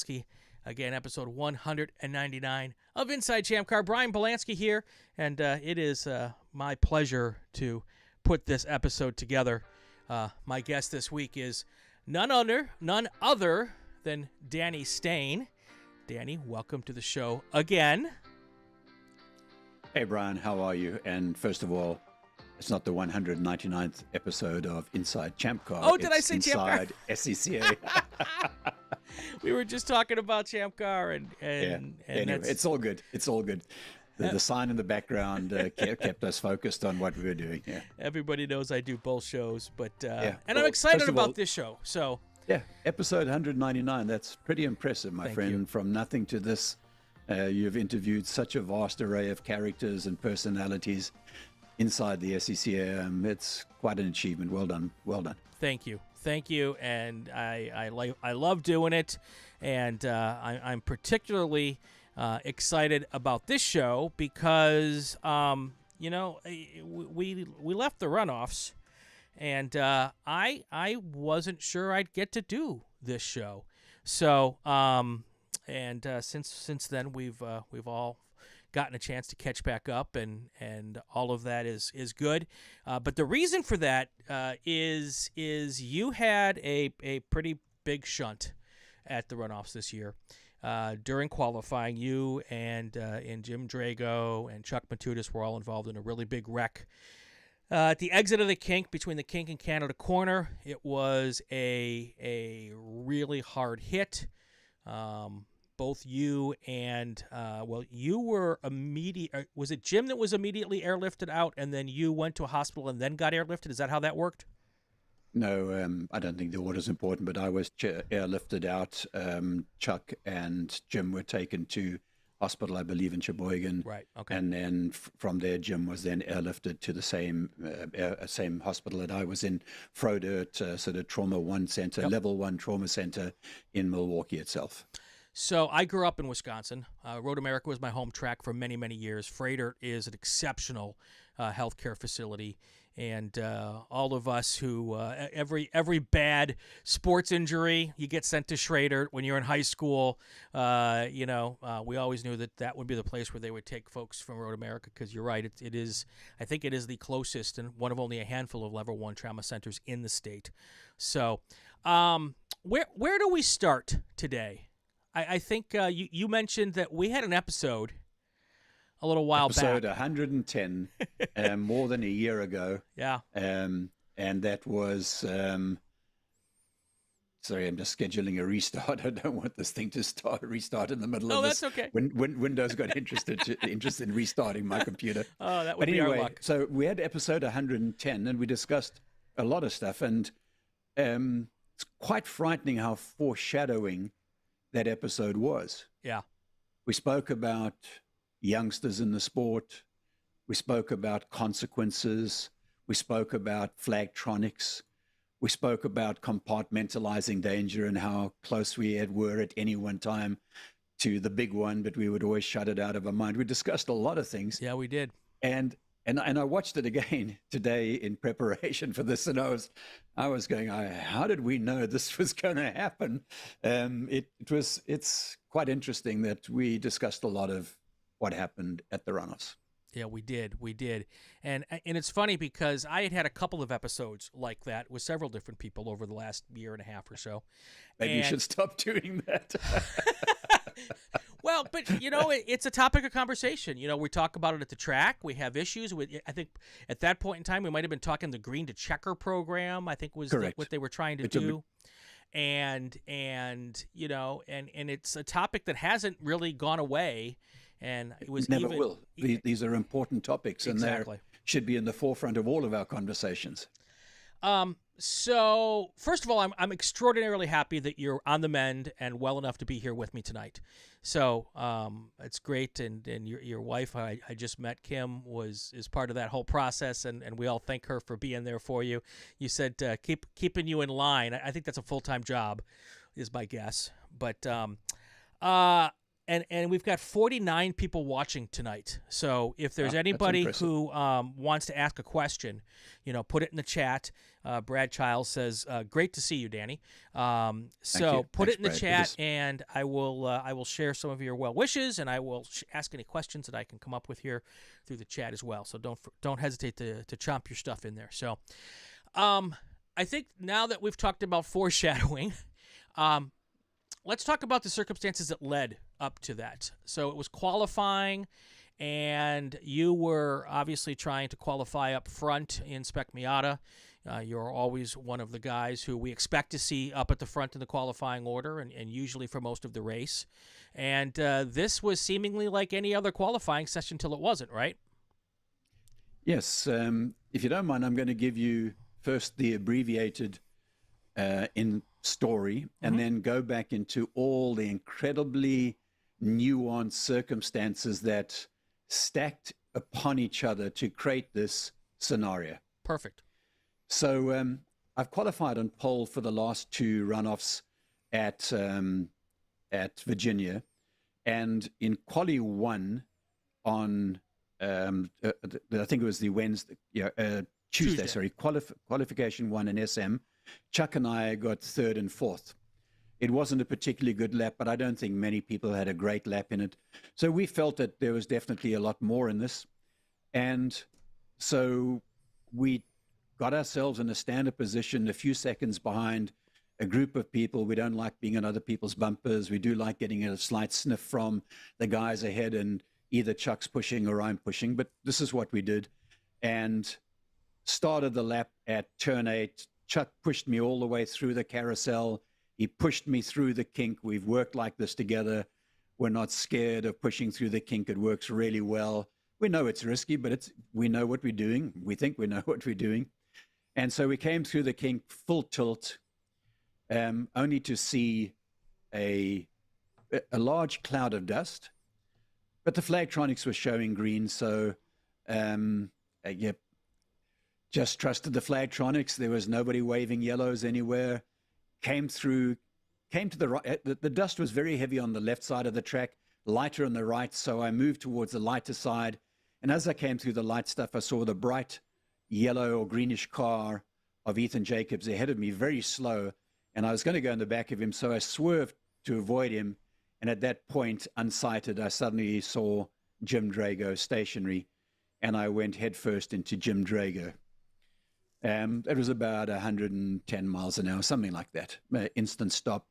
Bielanski. Again, episode 199 of Inside Champ Car. Brian Bielanski here, and it is my pleasure to put this episode together. My guest this week is none other than Danny Steyn. Danny, welcome to the show again. Hey, Brian, how are you? And first of all, it's not the 199th episode of Inside Champ Car. Oh, did I say Champ Car? Inside SCCA. We were just talking about Champ Car, and anyway, that's... it's all good. It's all good. The sign in the background kept us focused on what we were doing. Yeah. Everybody knows I do both shows, but and I'm excited about this show. So yeah, episode 199. That's pretty impressive, my friend. You. From nothing to this, you've interviewed such a vast array of characters and personalities inside the SCCA. It's quite an achievement. Well done. Well done. Thank you. And I love doing it, and I'm particularly excited about this show because we left the Runoffs, and I wasn't sure I'd get to do this show. So since then we've all gotten a chance to catch back up, and all of that is good. But the reason for that is you had a pretty big shunt at the Runoffs this year. During qualifying, you and Jim Drago and Chuck Matutis were all involved in a really big wreck. At the exit of the kink, between the kink and Canada corner, it was a really hard hit. Both you and, you were was it Jim that was immediately airlifted out, and then you went to a hospital and then got airlifted? Is that how that worked? No, I don't think the order's important, but I was airlifted out. Chuck and Jim were taken to hospital, I believe, in Sheboygan. Right, okay. And then from there, Jim was then airlifted to the same hospital that I was in, Frodert, sort of Trauma 1 Center, yep. Level 1 Trauma Center in Milwaukee itself. So I grew up in Wisconsin. Road America was my home track for many, many years. Frodert is an exceptional healthcare facility, and all of us who every bad sports injury, you get sent to Frodert when you're in high school. We always knew that would be the place where they would take folks from Road America, because you're right. It is. I think it is the closest and one of only a handful of Level 1 trauma centers in the state. So, where do we start today? I think you mentioned that we had an episode a little while back. Episode 110, more than a year ago. Yeah. And that was, sorry, I'm just scheduling a restart. I don't want this thing to restart in the middle of this. Oh, that's okay. When Windows got interested in restarting my computer. Oh, that would be our luck. So we had episode 110, and we discussed a lot of stuff. And it's quite frightening how foreshadowing that episode was. Yeah. We spoke about youngsters in the sport. We spoke about consequences. We spoke about flagtronics. We spoke about compartmentalizing danger and how close we were at any one time to the big one, but we would always shut it out of our mind. We discussed a lot of things. Yeah, we did. And I watched it again today in preparation for this, and I was going, how did we know this was going to happen? It's quite interesting that we discussed a lot of what happened at the Runoffs. Yeah, we did. And it's funny because I had a couple of episodes like that with several different people over the last year and a half or so. Maybe you should stop doing that. Well, but, it's a topic of conversation. We talk about it at the track. We have issues with, I think at that point in time, we might have been talking the green to checker program, I think was what they were trying to do. And it's a topic that hasn't really gone away. And it was never will. These are important topics, and exactly. They should be in the forefront of all of our conversations. So first of all, I'm extraordinarily happy that you're on the mend and well enough to be here with me tonight. So it's great, and your wife, I just met, Kim, is part of that whole process, and we all thank her for being there for you. You said keeping you in line. I think that's a full-time job, is my guess. But And we've got 49 people watching tonight. So if there's anybody who wants to ask a question, put it in the chat. Brad Childs says, "Great to see you, Danny." So put it in the chat, and I will share some of your well wishes, and I will ask any questions that I can come up with here through the chat as well. So don't hesitate to chomp your stuff in there. So, I think now that we've talked about foreshadowing, let's talk about the circumstances that led up to that. So it was qualifying, and you were obviously trying to qualify up front in Spec Miata. You're always one of the guys who we expect to see up at the front in the qualifying order, and usually for most of the race. And this was seemingly like any other qualifying session until it wasn't, right? Yes. If you don't mind, I'm going to give you first the abbreviated in story, and then go back into all the incredibly nuanced circumstances that stacked upon each other to create this scenario. Perfect. So I've qualified on pole for the last two runoffs at Virginia, and in quali 1 on I think it was the Tuesday. Sorry, qualification 1 in SM. Chuck and I got 3rd and 4th. It wasn't a particularly good lap, but I don't think many people had a great lap in it. So we felt that there was definitely a lot more in this. And so we got ourselves in a stand-up position a few seconds behind a group of people. We don't like being on other people's bumpers. We do like getting a slight sniff from the guys ahead, and either Chuck's pushing or I'm pushing. But this is what we did. And started the lap at turn 8. Chuck pushed me all the way through the carousel. He pushed me through the kink. We've worked like this together. We're not scared of pushing through the kink. It works really well. We know it's risky, but we know what we're doing. We think we know what we're doing. And so we came through the kink full tilt, only to see a large cloud of dust. But the Flagtronics was showing green, so just trusted the Flagtronics. There was nobody waving yellows anywhere. Came to the right. The dust was very heavy on the left side of the track, lighter on the right, so I moved towards the lighter side. And as I came through the light stuff, I saw the bright yellow or greenish car of Ethan Jacobs ahead of me, very slow. And I was going to go in the back of him, so I swerved to avoid him. And at that point, unsighted, I suddenly saw Jim Drago stationary, and I went headfirst into Jim Drago. It was about 110 miles an hour, something like that, instant stop.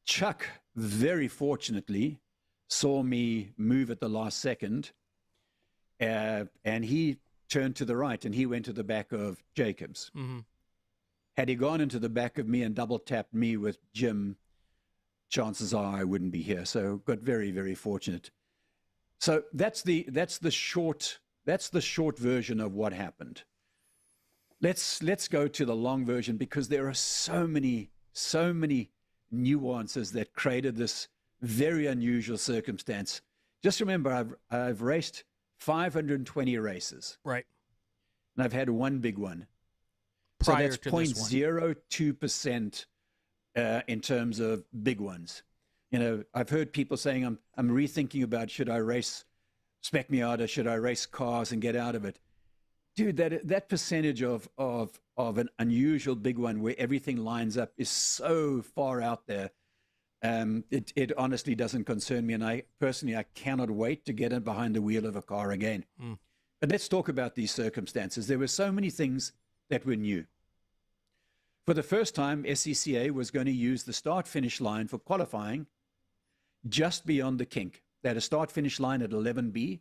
Chuck, very fortunately, saw me move at the last second, and he turned to the right, and he went to the back of Jacobs. Mm-hmm. Had he gone into the back of me and double-tapped me with Jim, chances are I wouldn't be here. So got very, very fortunate. So that's the short version of what happened. Let's go to the long version, because there are so many nuances that created this very unusual circumstance. Just remember, I've raced 520 races. Right. And I've had one big one. Prior so that's to 0.02% in terms of big ones. I've heard people saying, I'm rethinking about, should I race Spec Miata, should I race cars and get out of it? Dude, that percentage of an unusual big one where everything lines up is so far out there. It honestly doesn't concern me, and I cannot wait to get in behind the wheel of a car again. But let's talk about these circumstances. There were so many things that were new. For the first time, SCCA was going to use the start-finish line for qualifying just beyond the kink. They had a start-finish line at 11B,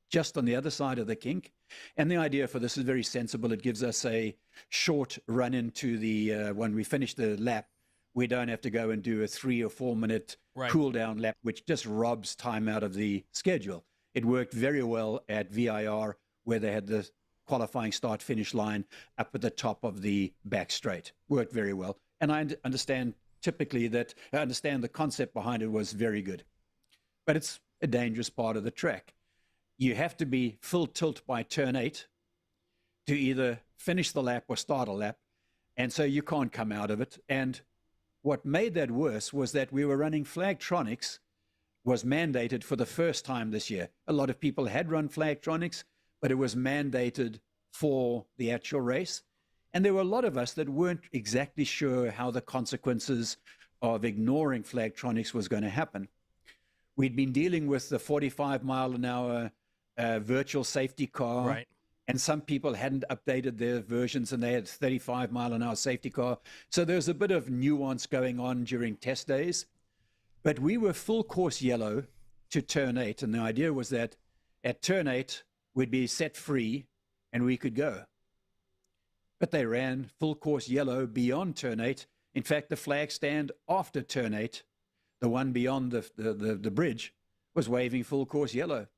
just on the other side of the kink. And the idea for this is very sensible. It gives us a short run into the, when we finish the lap, we don't have to go and do a 3 or 4 minute cool down lap, which just robs time out of the schedule. It worked very well at VIR, where they had the qualifying start-finish line up at the top of the back straight. Worked very well. And I understand the concept behind it was very good. But it's a dangerous part of the track. You have to be full tilt by turn 8 to either finish the lap or start a lap. And so you can't come out of it. And what made that worse was that we were running Flagtronics was mandated for the first time this year. A lot of people had run Flagtronics, but it was mandated for the actual race. And there were a lot of us that weren't exactly sure how the consequences of ignoring Flagtronics was going to happen. We'd been dealing with the 45 mile an hour virtual safety car. Right. And some people hadn't updated their versions and they had 35 mile an hour safety car. So there's a bit of nuance going on during test days. But we were full course yellow to turn 8. And the idea was that at turn 8, we'd be set free and we could go. But they ran full course yellow beyond turn 8. In fact, the flag stand after turn 8, the one beyond the bridge, was waving full course yellow.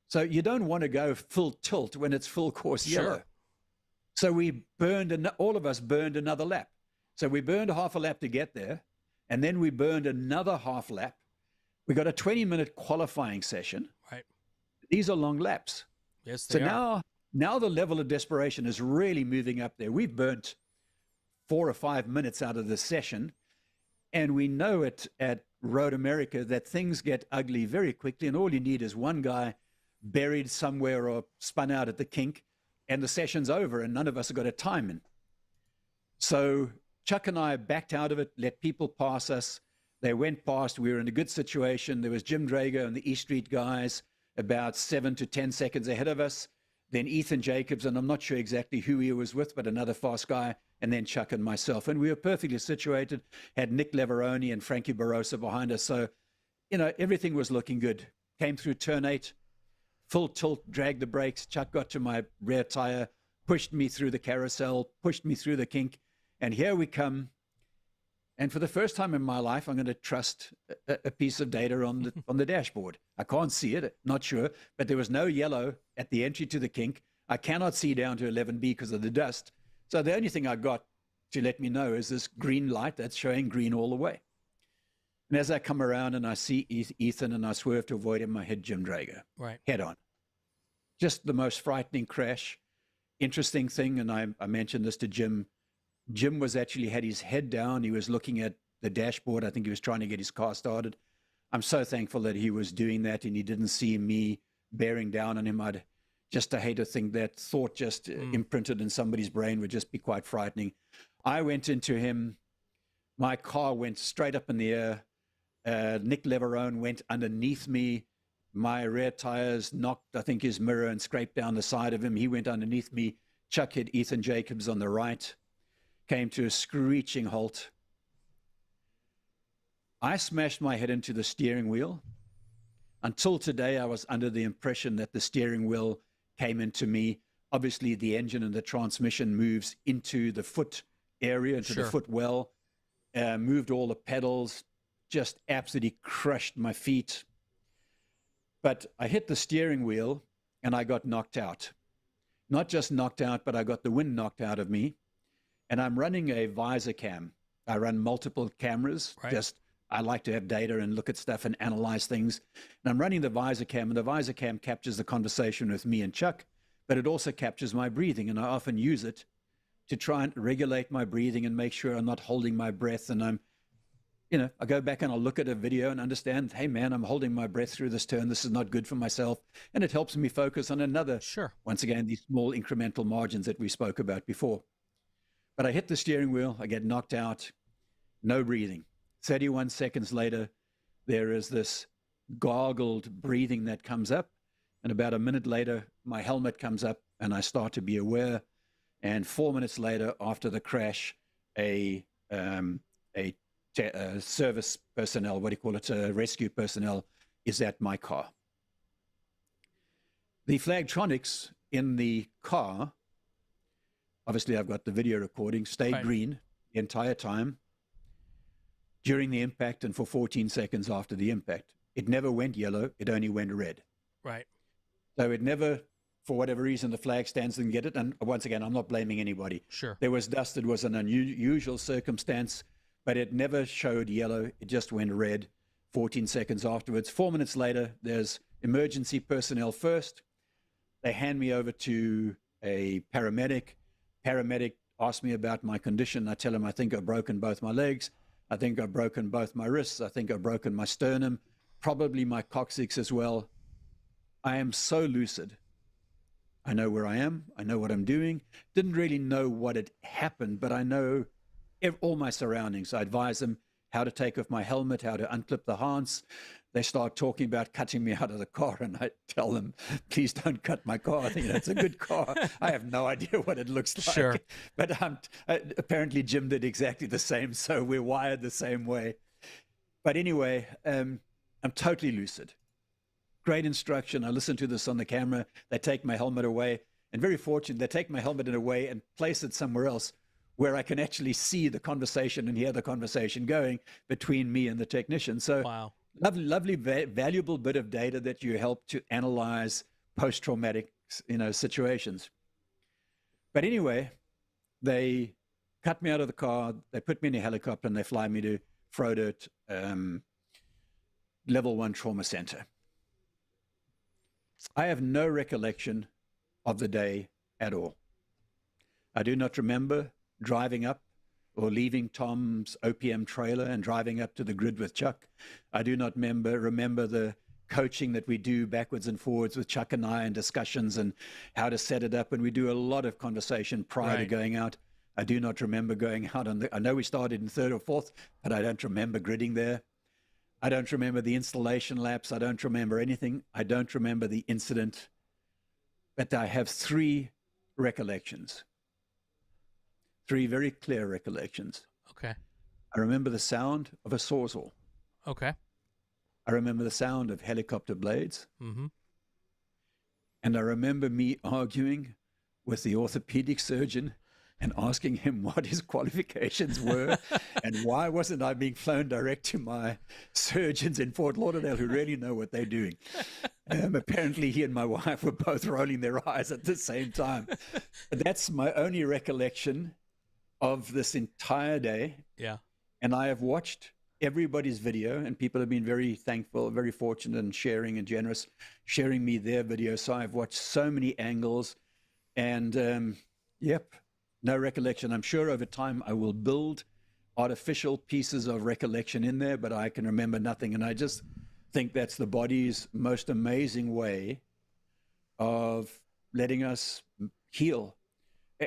So you don't want to go full tilt when it's full course yellow. So we all of us burned another lap. So we burned half a lap to get there, and then we burned another half lap. We got a 20-minute qualifying session. Right. These are long laps. Yes, they are. Now the level of desperation is really moving up there. We've burnt 4 or 5 minutes out of the session, and we know at Road America that things get ugly very quickly, and all you need is one guy buried somewhere or spun out at the kink, and the session's over, and none of us have got a time in. So Chuck and I backed out of it, let people pass us. They went past. We were in a good situation. There was Jim Drager and the E Street guys about 7 to 10 seconds ahead of us. Then Ethan Jacobs, and I'm not sure exactly who he was with, but another fast guy, and then Chuck and myself. And we were perfectly situated, had Nick Leveroni and Frankie Barrosa behind us. So, everything was looking good. Came through turn 8, full tilt, dragged the brakes. Chuck got to my rear tire, pushed me through the carousel, pushed me through the kink. And here we come. And for the first time in my life, I'm going to trust a piece of data on the dashboard. I can't see it, not sure, but there was no yellow at the entry to the kink. I cannot see down to 11B because of the dust. So the only thing I got to let me know is this green light that's showing green all the way. And as I come around and I see Ethan and I swerve to avoid him, I hit Jim Drager. Right. Head on. Just the most frightening crash. Interesting thing, and I mentioned this to Jim. Jim was actually had his head down. He was looking at the dashboard. I think he was trying to get his car started. I'm so thankful that he was doing that and he didn't see me bearing down on him. I hate to think that thought just imprinted in somebody's brain would just be quite frightening. I went into him. My car went straight up in the air. Nick Leverone went underneath me. My rear tires knocked, I think, his mirror and scraped down the side of him. He went underneath me. Chuck hit Ethan Jacobs on the right. Came to a screeching halt. I smashed my head into the steering wheel. Until today, I was under the impression that the steering wheel came into me. Obviously, the engine and the transmission moves into the foot area, into the foot well, moved all the pedals, just absolutely crushed my feet. But I hit the steering wheel and I got knocked out. Not just knocked out, but I got the wind knocked out of me. And I'm running a visor cam. I run multiple cameras. Right. I like to have data and look at stuff and analyze things. And I'm running the visor cam, and the visor cam captures the conversation with me and Chuck, but it also captures my breathing. And I often use it to try and regulate my breathing and make sure I'm not holding my breath. And I go back and I'll look at a video and understand, hey man, I'm holding my breath through this turn. This is not good for myself. And it helps me focus on another, once again, these small incremental margins that we spoke about before. But I hit the steering wheel, I get knocked out, no breathing. 31 seconds later, there is this gargled breathing that comes up. And about a minute later, my helmet comes up and I start to be aware. And 4 minutes later, after the crash, a service personnel, rescue personnel, is at my car. The Flagtronics in the car, obviously, I've got the video recording, stayed green the entire time during the impact and for 14 seconds after the impact. It never went yellow. It only went red. Right. So it never, for whatever reason, the flag stands didn't get it. And once again, I'm not blaming anybody. Sure. There was dust. It was an unusual circumstance, but it never showed yellow. It just went red 14 seconds afterwards. 4 minutes later, there's emergency personnel first. They hand me over to a paramedic. Paramedic asked me about my condition. I tell him I think I've broken both my legs. I think I've broken both my wrists. I think I've broken my sternum. probably my coccyx as well. I am so lucid. I know where I am. I know what I'm doing. Didn't really know what had happened, but I know all my surroundings. I advise them how to take off my helmet, how to unclip the harness. They start talking about cutting me out of the car, and I tell them, please don't cut my car. I think it's a good car. I have no idea what it looks like. Sure. But apparently Jim did exactly the same, so we're wired the same way. But anyway, I'm totally lucid. Great instruction. I listen to this on the camera. They take my helmet away, and very fortunate, they take my helmet away and place it somewhere else where I can actually see the conversation and hear the conversation going between me and the technician. So wow. Lovely, valuable bit of data that you help to analyze post-traumatic, situations. But anyway, they cut me out of the car, they put me in a helicopter, and they fly me to Frodert Level 1 Trauma Center. I have no recollection of the day at all. I do not remember driving up or leaving Tom's OPM trailer and driving up to the grid with Chuck. I do not remember the coaching that we do backwards and forwards with Chuck and I, and discussions and how to set it up. And we do a lot of conversation prior to going out. I do not remember going out I know we started in third or fourth, but I don't remember gridding there. I don't remember the installation laps. I don't remember anything. I don't remember the incident. But I have three recollections. Three very clear recollections. Okay. I remember the sound of a sawzall. Okay. I remember the sound of helicopter blades. Mm-hmm. And I remember me arguing with the orthopedic surgeon and asking him what his qualifications were and why wasn't I being flown direct to my surgeons in Fort Lauderdale who really know what they're doing. Apparently he and my wife were both rolling their eyes at the same time. But that's my only recollection of this entire day. Yeah. And I have watched everybody's video, and people have been very thankful, very fortunate and sharing and generous, sharing me their video. So I've watched so many angles, and no recollection. I'm sure over time I will build artificial pieces of recollection in there, but I can remember nothing. And I just think that's the body's most amazing way of letting us heal.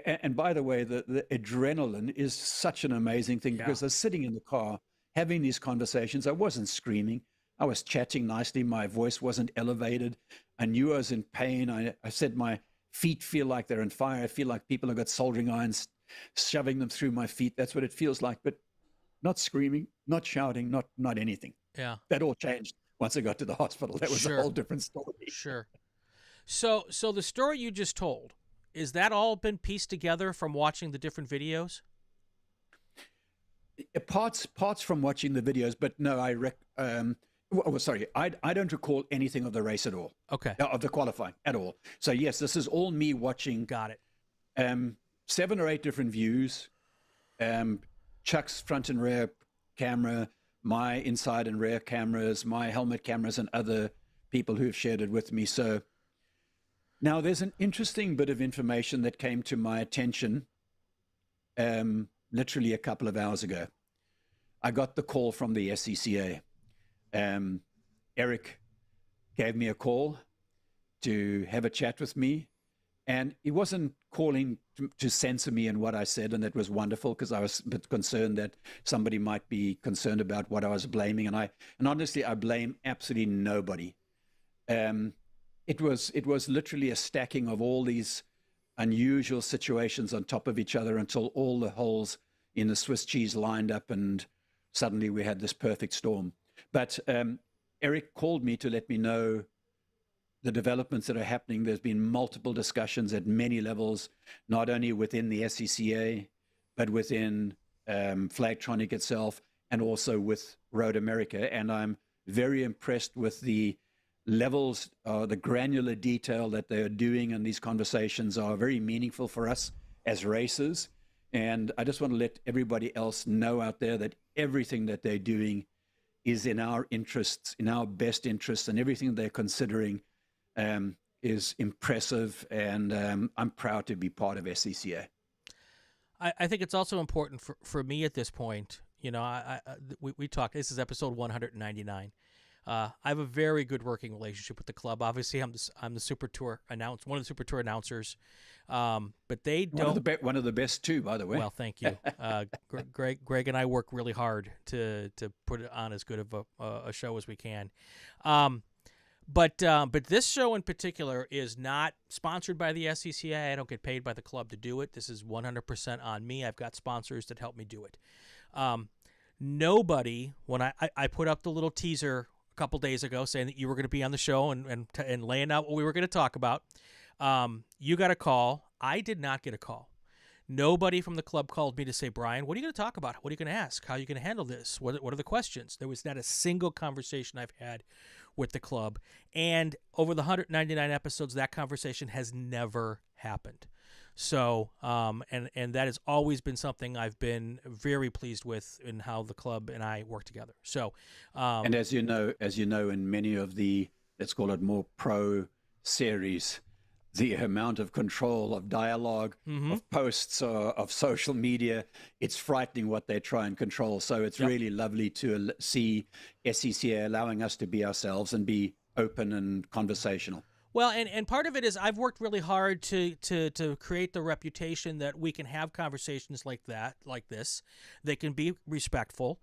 And by the way, the adrenaline is such an amazing thing, because I was sitting in the car having these conversations. I wasn't screaming. I was chatting nicely. My voice wasn't elevated. I knew I was in pain. I said my feet feel like they're on fire. I feel like people have got soldering irons shoving them through my feet. That's what it feels like. But not screaming, not shouting, not anything. Yeah. That all changed once I got to the hospital. That was a whole different story. Sure. So the story you just told, is that all been pieced together from watching the different videos? Parts from watching the videos, but no, I don't recall anything of the race at all. Okay. Of the qualifying at all. So yes, this is all me watching. Got it. 7 or 8 different views. Chuck's front and rear camera, my inside and rear cameras, my helmet cameras, and other people who've shared it with me. So now there's an interesting bit of information that came to my attention literally a couple of hours ago. I got the call from the SCCA. Eric gave me a call to have a chat with me, and he wasn't calling to censor me and what I said, and that was wonderful, because I was a bit concerned that somebody might be concerned about what I was blaming, and honestly I blame absolutely nobody. It was literally a stacking of all these unusual situations on top of each other until all the holes in the Swiss cheese lined up, and suddenly we had this perfect storm. But Eric called me to let me know the developments that are happening. There's been multiple discussions at many levels, not only within the SCCA, but within Flagtronic itself, and also with Road America. And I'm very impressed with the levels, the granular detail that they're doing, and these conversations are very meaningful for us as racers. And I just want to let everybody else know out there that everything that they're doing is in our interests, in our best interests, and everything they're considering is impressive. And I'm proud to be part of SCCA. I think it's also important for me at this point. You know, we talked, this is episode 199. I have a very good working relationship with the club. Obviously, I'm the Super Tour one of the Super Tour announcers. But they don't. One of the best too, by the way. Well, thank you. Greg and I work really hard to put it on as good of a show as we can. But this show in particular is not sponsored by the SCCA. I don't get paid by the club to do it. This is 100% on me. I've got sponsors that help me do it. Nobody, when I put up the little teaser a couple days ago saying that you were going to be on the show and laying out what we were going to talk about, you got a call. I did not get a call. Nobody from the club called me to say, Brian, what are you going to talk about? What are you going to ask? How are you going to handle this? What are the questions? There was not a single conversation I've had with the club. And over the 199 episodes, that conversation has never happened. So, and that has always been something I've been very pleased with in how the club and I work together. So, and as you know, in many of the, let's call it more pro series, the amount of control of dialogue, of posts, of social media, it's frightening what they try and control. So it's really lovely to see SCCA allowing us to be ourselves and be open and conversational. Well, and part of it is I've worked really hard to create the reputation that we can have conversations like this. They can be respectful,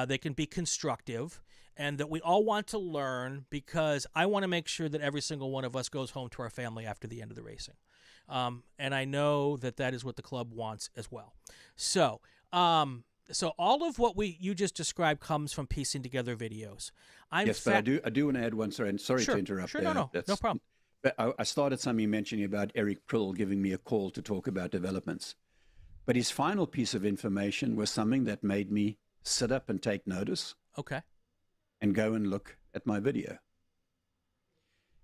they can be constructive, and that we all want to learn, because I want to make sure that every single one of us goes home to our family after the end of the racing. And I know that is what the club wants as well. So all of what you just described comes from piecing together videos. But I do want to add one. Sorry to interrupt. Sure, no problem. But I started something mentioning about Eric Prill giving me a call to talk about developments. But his final piece of information was something that made me sit up and take notice. Okay. And go and look at my video.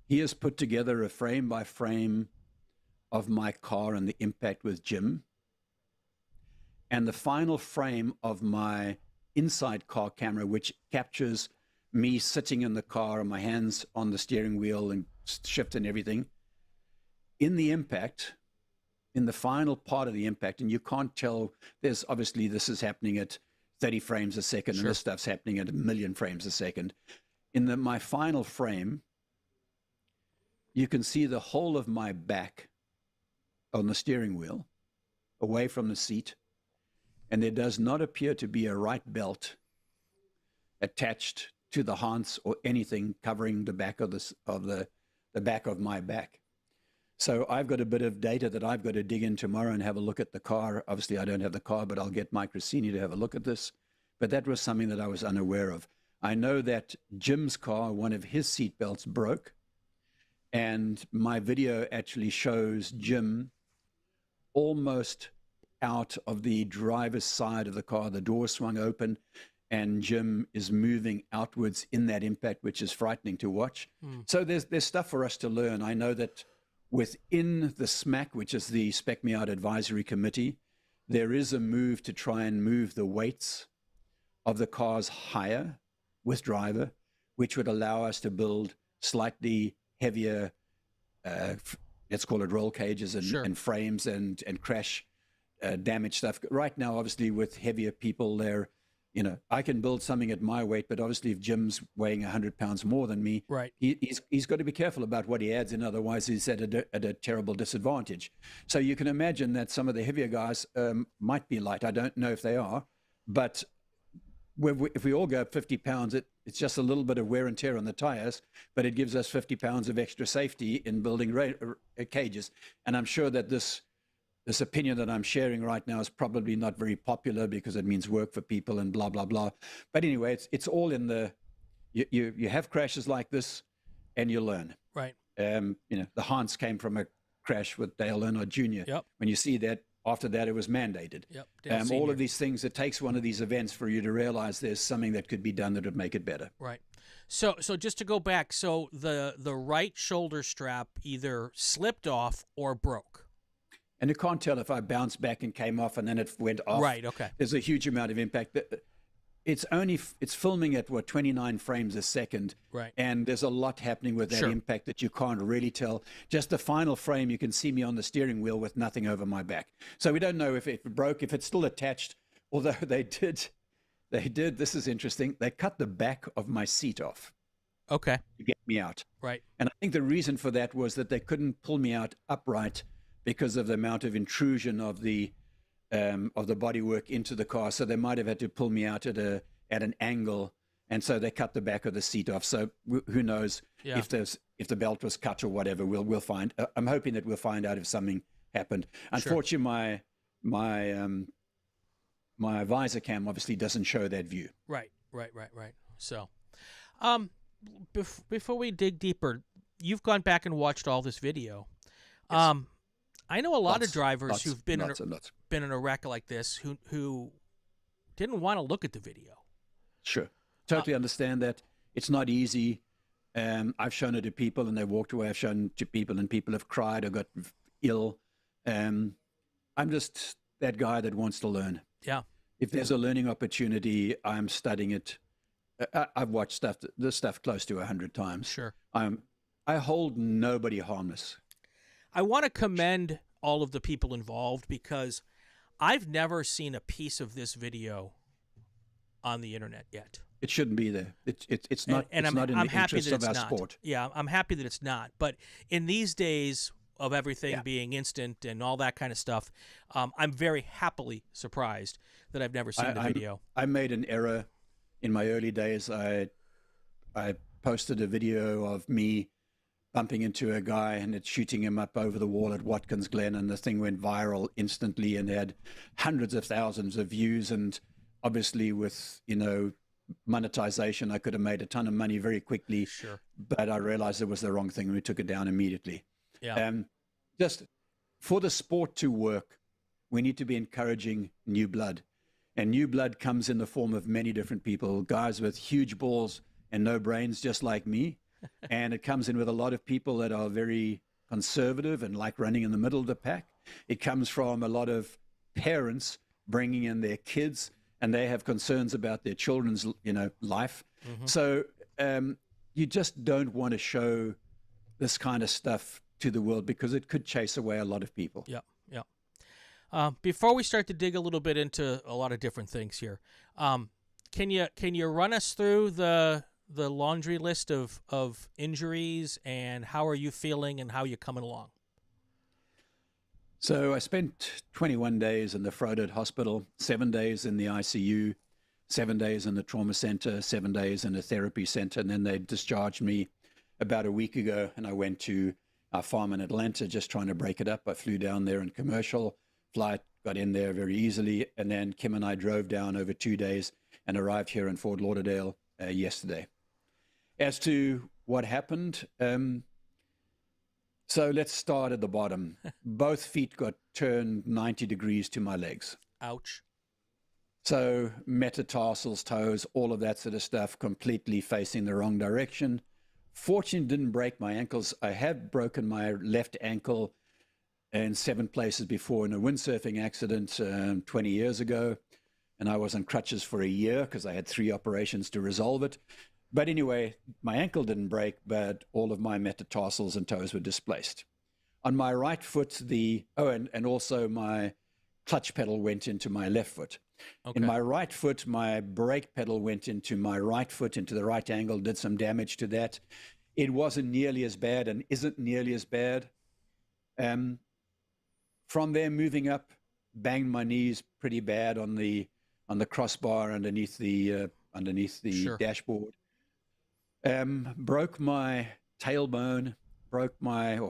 He has put together a frame by frame of my car and the impact with Jim, and the final frame of my inside car camera, which captures me sitting in the car and my hands on the steering wheel and shift and everything. In the impact, in the final part of the impact, and you can't tell, there's obviously this is happening at 30 frames a second, Sure. And this stuff's happening at 1 million frames a second. In my final frame, you can see the whole of my back on the steering wheel, away from the seat, and there does not appear to be a right belt attached to the harness or anything covering the back of the back of my back. So I've got a bit of data that I've got to dig in tomorrow and have a look at the car. Obviously, I don't have the car, but I'll get Mike Rossini to have a look at this. But that was something that I was unaware of. I know that Jim's car, one of his seat belts broke, and my video actually shows Jim almost out of the driver's side of the car. The door swung open, and Jim is moving outwards in that impact, which is frightening to watch. So there's stuff for us to learn. I know that within the SMAC, which is the Spec Me Out Advisory Committee, there is a move to try and move the weights of the cars higher with driver, which would allow us to build slightly heavier, let's call it roll cages and frames and crash damage stuff. Right now, obviously, with heavier people there, I can build something at my weight, but obviously if Jim's weighing 100 pounds more than me, right, he's got to be careful about what he adds in, otherwise he's at a terrible disadvantage. So you can imagine that some of the heavier guys might be light. I don't know if they are, but if we all go up 50 pounds, it's just a little bit of wear and tear on the tires, but it gives us 50 pounds of extra safety in building cages. And I'm sure that this opinion that I'm sharing right now is probably not very popular because it means work for people and blah, blah, blah. But anyway, it's all in you have crashes like this and you learn. Right. The Hans came from a crash with Dale Earnhardt Jr. Yep. When you see that, after that, it was mandated. Yep. All of these things, it takes one of these events for you to realize there's something that could be done that would make it better. Right. So just to go back, so the right shoulder strap either slipped off or broke. And you can't tell if I bounced back and came off and then it went off. Right, okay. There's a huge amount of impact. It's filming at 29 frames a second. Right. And there's a lot happening with that impact that you can't really tell. Just the final frame, you can see me on the steering wheel with nothing over my back. So we don't know if it broke, if it's still attached, although they did, this is interesting, they cut the back of my seat off. Okay. to get me out. Right. And I think the reason for that was that they couldn't pull me out upright because of the amount of intrusion of the bodywork into the car. So they might have had to pull me out at an angle, and so they cut the back of the seat off. So who knows if the belt was cut or whatever. We'll find. I'm hoping that we'll find out if something happened. Unfortunately, my visor cam obviously doesn't show that view. Right. So, before we dig deeper, you've gone back and watched all this video. Yes. I know a lot of drivers who've been in a wreck like this who didn't want to look at the video. Sure. Totally understand that. It's not easy. I've shown it to people and they walked away. I've shown it to people and people have cried or got ill. I'm just that guy that wants to learn. Yeah. If there's a learning opportunity, I'm studying it. I've watched this stuff close to 100 times. Sure. I hold nobody harmless. I want to commend all of the people involved because I've never seen a piece of this video on the internet yet. It shouldn't be there. It's not. And it's not in I'm the happy interest that of it's our not. sport. Yeah, I'm happy that it's not. But in these days of everything being instant and all that kind of stuff, I'm very happily surprised that I've never seen the video. I made an error in my early days. I posted a video of me bumping into a guy and it's shooting him up over the wall at Watkins Glen, and the thing went viral instantly and had hundreds of thousands of views. And obviously with, monetization, I could have made a ton of money very quickly. Sure. But I realized it was the wrong thing and we took it down immediately. Yeah. Just for the sport to work, we need to be encouraging new blood. And new blood comes in the form of many different people, guys with huge balls and no brains, just like me. And it comes in with a lot of people that are very conservative and like running in the middle of the pack. It comes from a lot of parents bringing in their kids, and they have concerns about their children's, life. Mm-hmm. So you just don't want to show this kind of stuff to the world because it could chase away a lot of people. Yeah. Before we start to dig a little bit into a lot of different things here, can you run us through the laundry list of injuries and how are you feeling and how you're coming along? So I spent 21 days in the Frodert Hospital, 7 days in the ICU, 7 days in the trauma center, 7 days in a therapy center, and then they discharged me about a week ago, and I went to our farm in Atlanta just trying to break it up. I flew down there in commercial flight, got in there very easily, and then Kim and I drove down over 2 days and arrived here in Fort Lauderdale yesterday. As to what happened, so let's start at the bottom. Both feet got turned 90 degrees to my legs. Ouch. So metatarsals, toes, all of that sort of stuff completely facing the wrong direction. Fortunately, didn't break my ankles. I have broken my left ankle in 7 places before in a windsurfing accident 20 years ago. And I was on crutches for a year because I had 3 operations to resolve it. But anyway, my ankle didn't break, but all of my metatarsals and toes were displaced. On my right foot, and also my clutch pedal went into my left foot. Okay. In my right foot, my brake pedal went into my right foot, into the right angle, did some damage to that. It wasn't nearly as bad and isn't nearly as bad. From there, moving up, banged my knees pretty bad on the crossbar underneath the Sure. dashboard. Broke my tailbone,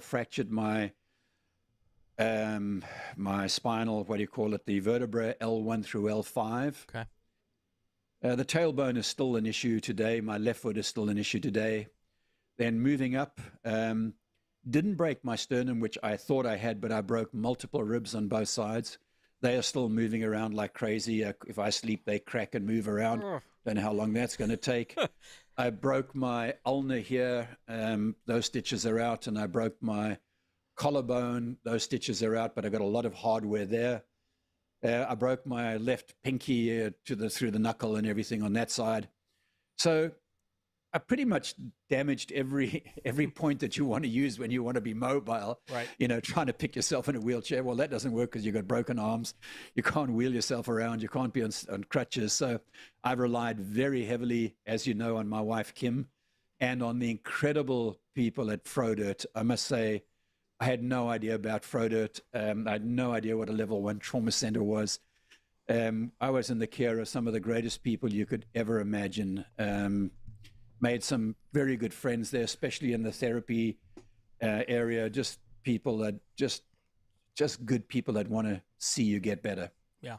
fractured my my spinal, the vertebra L1 through L5. Okay. The tailbone is still an issue today. My left foot is still an issue today. Then moving up, didn't break my sternum, which I thought I had, but I broke multiple ribs on both sides. They are still moving around like crazy. If I sleep, they crack and move around. Don't know how long that's going to take. I broke my ulnar here. Those stitches are out. And I broke my collarbone. Those stitches are out, but I got a lot of hardware there. I broke my left pinky through the knuckle and everything on that side. So I pretty much damaged every point that you want to use when you want to be mobile. Right. Trying to pick yourself in a wheelchair. Well, that doesn't work because you've got broken arms. You can't wheel yourself around. You can't be on crutches. So I've relied very heavily, as you know, on my wife, Kim, and on the incredible people at Frodert. I must say, I had no idea about Frodert. I had no idea what a level 1 trauma center was. I was in the care of some of the greatest people you could ever imagine. Made some very good friends there, especially in the therapy area. Just people that just good people that want to see you get better. Yeah.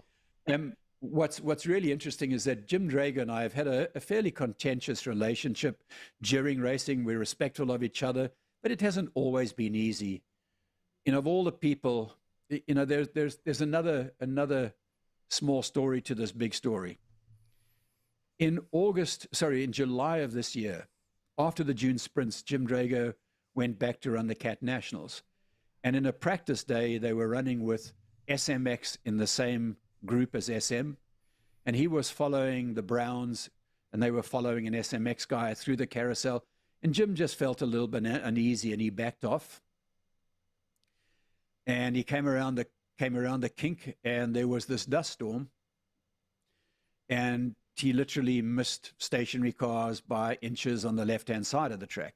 What's really interesting is that Jim Drager and I have had a fairly contentious relationship during racing. We're respectful of each other, but it hasn't always been easy. Of all the people, there's another small story to this big story. In July of this year, after the June sprints, Jim Drager went back to run the Cat Nationals. And in a practice day, they were running with SMX in the same group as SM. And he was following the Browns, and they were following an SMX guy through the carousel. And Jim just felt a little bit uneasy, and he backed off. And he came around the kink, and there was this dust storm. And he literally missed stationary cars by inches on the left-hand side of the track.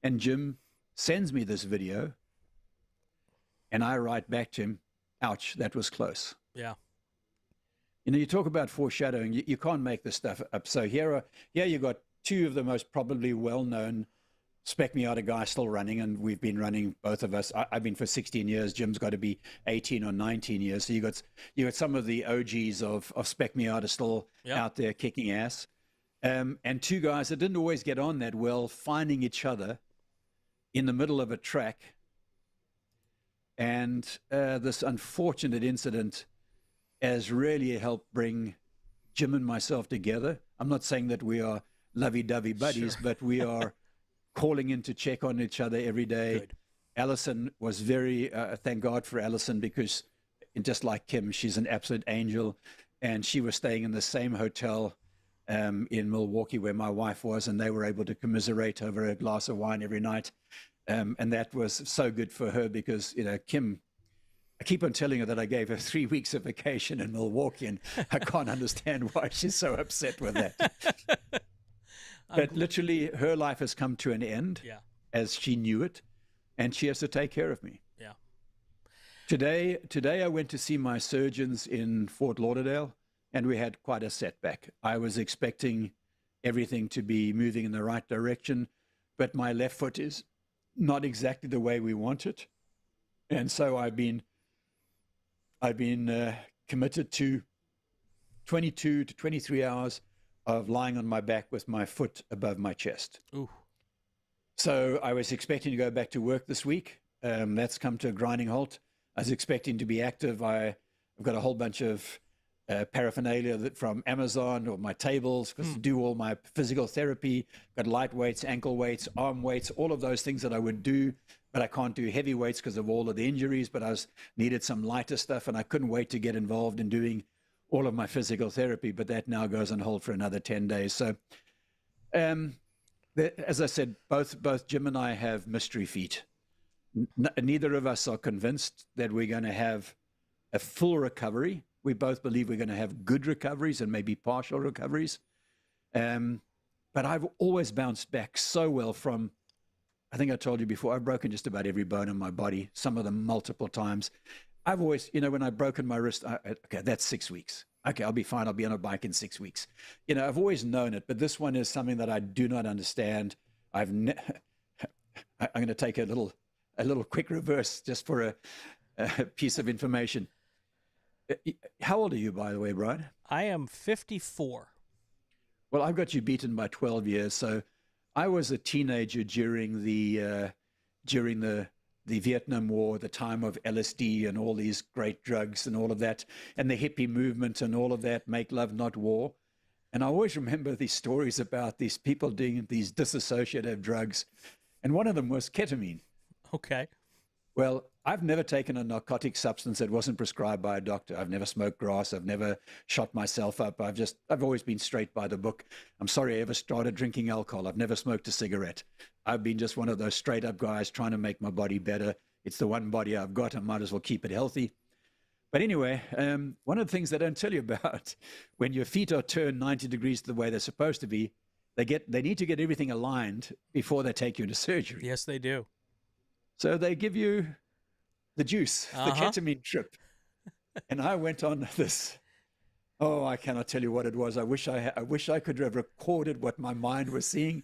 And Jim sends me this video, and I write back to him, ouch, that was close. Yeah. You talk about foreshadowing. You can't make this stuff up. So here you got two of the most probably well-known Spec Miata guys still running, and we've been running, both of us. I've been for 16 years. Jim's got to be 18 or 19 years. So you got some of the OGs of Spec Miata still out there kicking ass. And two guys that didn't always get on that well, finding each other in the middle of a track. And this unfortunate incident has really helped bring Jim and myself together. I'm not saying that we are lovey-dovey buddies, Sure. but we are calling in to check on each other every day. Good. Alison was very, thank God for Alison, because just like Kim, she's an absolute angel. And she was staying in the same hotel in Milwaukee where my wife was, and they were able to commiserate over a glass of wine every night. And that was so good for her because, Kim, I keep on telling her that I gave her 3 weeks of vacation in Milwaukee, and I can't understand why she's so upset with that. But literally, her life has come to an end as she knew it, and she has to take care of me. Yeah. Today I went to see my surgeons in Fort Lauderdale, and we had quite a setback. I was expecting everything to be moving in the right direction, but my left foot is not exactly the way we want it. And so I've been committed to 22 to 23 hours of lying on my back with my foot above my chest. Ooh. So I was expecting to go back to work this week. That's come to a grinding halt. I was expecting to be active. I've got a whole bunch of paraphernalia from Amazon, or my tables, because to do all my physical therapy. Got light weights, ankle weights, arm weights, all of those things that I would do, but I can't do heavy weights because of all of the injuries. But I needed some lighter stuff, and I couldn't wait to get involved in doing all of my physical therapy. But that now goes on hold for another 10 days. So, as I said, both Jim and I have mystery feet. Neither of us are convinced that we're going to have a full recovery. We both believe we're going to have good recoveries and maybe partial recoveries. But I've always bounced back so well from, I think I told you before, I've broken just about every bone in my body, some of them multiple times. I've always, when I've broken my wrist, okay, that's 6 weeks. Okay, I'll be fine. I'll be on a bike in 6 weeks. I've always known it, but this one is something that I do not understand. I'm going to take a little quick reverse just for a piece of information. How old are you, by the way, Brian? I am 54. Well, I've got you beaten by 12 years. So I was a teenager during the Vietnam War, the time of LSD and all these great drugs and all of that, and the hippie movement and all of that, make love, not war. And I always remember these stories about these people doing these dissociative drugs. And one of them was ketamine. Okay. Well, I've never taken a narcotic substance that wasn't prescribed by a doctor. I've never smoked grass. I've never shot myself up. I've always been straight by the book. I'm sorry I ever started drinking alcohol. I've never smoked a cigarette. I've been just one of those straight up guys trying to make my body better. It's the one body I've got. I might as well keep it healthy. But anyway, one of the things they don't tell you about, when your feet are turned 90 degrees the way they're supposed to be, they need to get everything aligned before they take you into surgery. Yes, they do. So they give you the juice, the Uh-huh. ketamine trip. And I went on this. Oh, I cannot tell you what it was. I wish I could have recorded what my mind was seeing,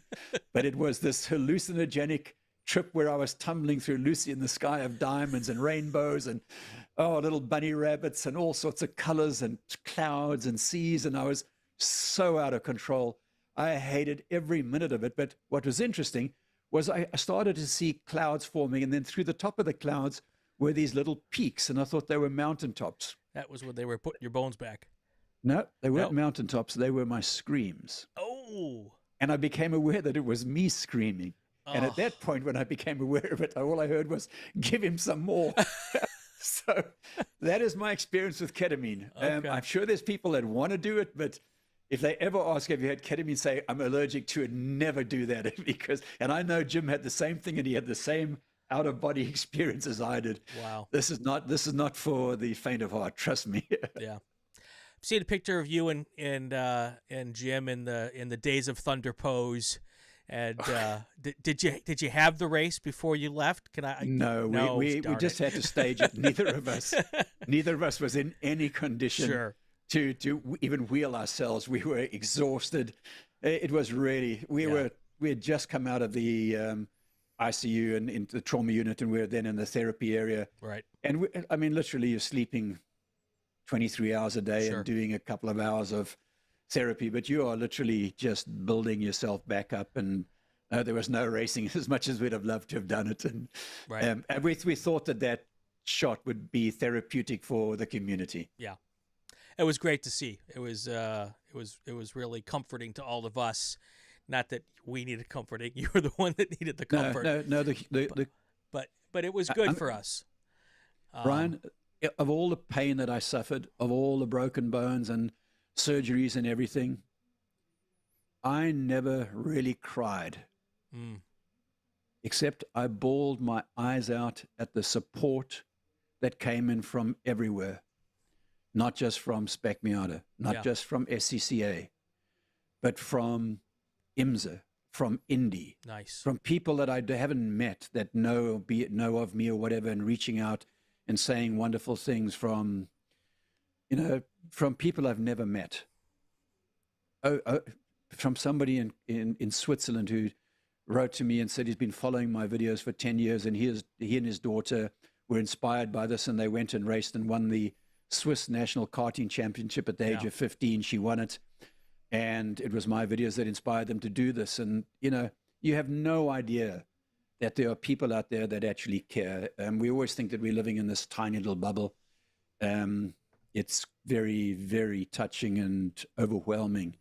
but it was this hallucinogenic trip where I was tumbling through Lucy in the Sky of Diamonds and rainbows and little bunny rabbits and all sorts of colors and clouds and seas, and I was so out of control. I hated every minute of it. But what was interesting was I started to see clouds forming, and then through the top of the clouds were these little peaks, and I thought they were mountaintops. That was when they were putting your bones back. No, they weren't No. mountaintops. They were my screams. Oh. And I became aware that it was me screaming. And at that point, when I became aware of it, all I heard was, give him some more. So that is my experience with ketamine. Okay. I'm sure there's people that want to do it, but if they ever ask, have you had ketamine, say, I'm allergic to it, never do that. And I know Jim had the same thing, and he had the same out-of-body experience as I did. Wow. This is not for the faint of heart, trust me. Yeah. I've seen a picture of you and Jim in the Days of Thunder pose. And did you have the race before you left? No, we just had to stage it. Neither of us was in any condition Sure. to even wheel ourselves. We were exhausted. It was really we had just come out of the ICU and into the trauma unit, and we were then in the therapy area. Right. And literally, you're sleeping 23 hours a day Sure. and doing a couple of hours of therapy, but you are literally just building yourself back up. And there was no racing as much as we'd have loved to have done it. And, Right. and we thought that shot would be therapeutic for the community. Yeah. It was great to see. It was really comforting to all of us. Not that we needed comforting. You were the one that needed the comfort. No. But it was good for us. Brian, of all the pain that I suffered, of all the broken bones and surgeries and everything, I never really cried. Except I bawled my eyes out at the support that came in from everywhere. Not just from Spec Miata, not just from SCCA, but from IMSA, from Indy. Nice. From people that I haven't met that know of me or whatever, and reaching out and saying wonderful things from people I've never met. From somebody in Switzerland who wrote to me and said he's been following my videos for 10 years, and he and his daughter were inspired by this, and they went and raced and won the Swiss National Karting Championship at the age of 15. She won it, and it was my videos that inspired them to do this. And, you have no idea that there are people out there that actually care. We always think that we're living in this tiny little bubble. It's very, very touching and overwhelming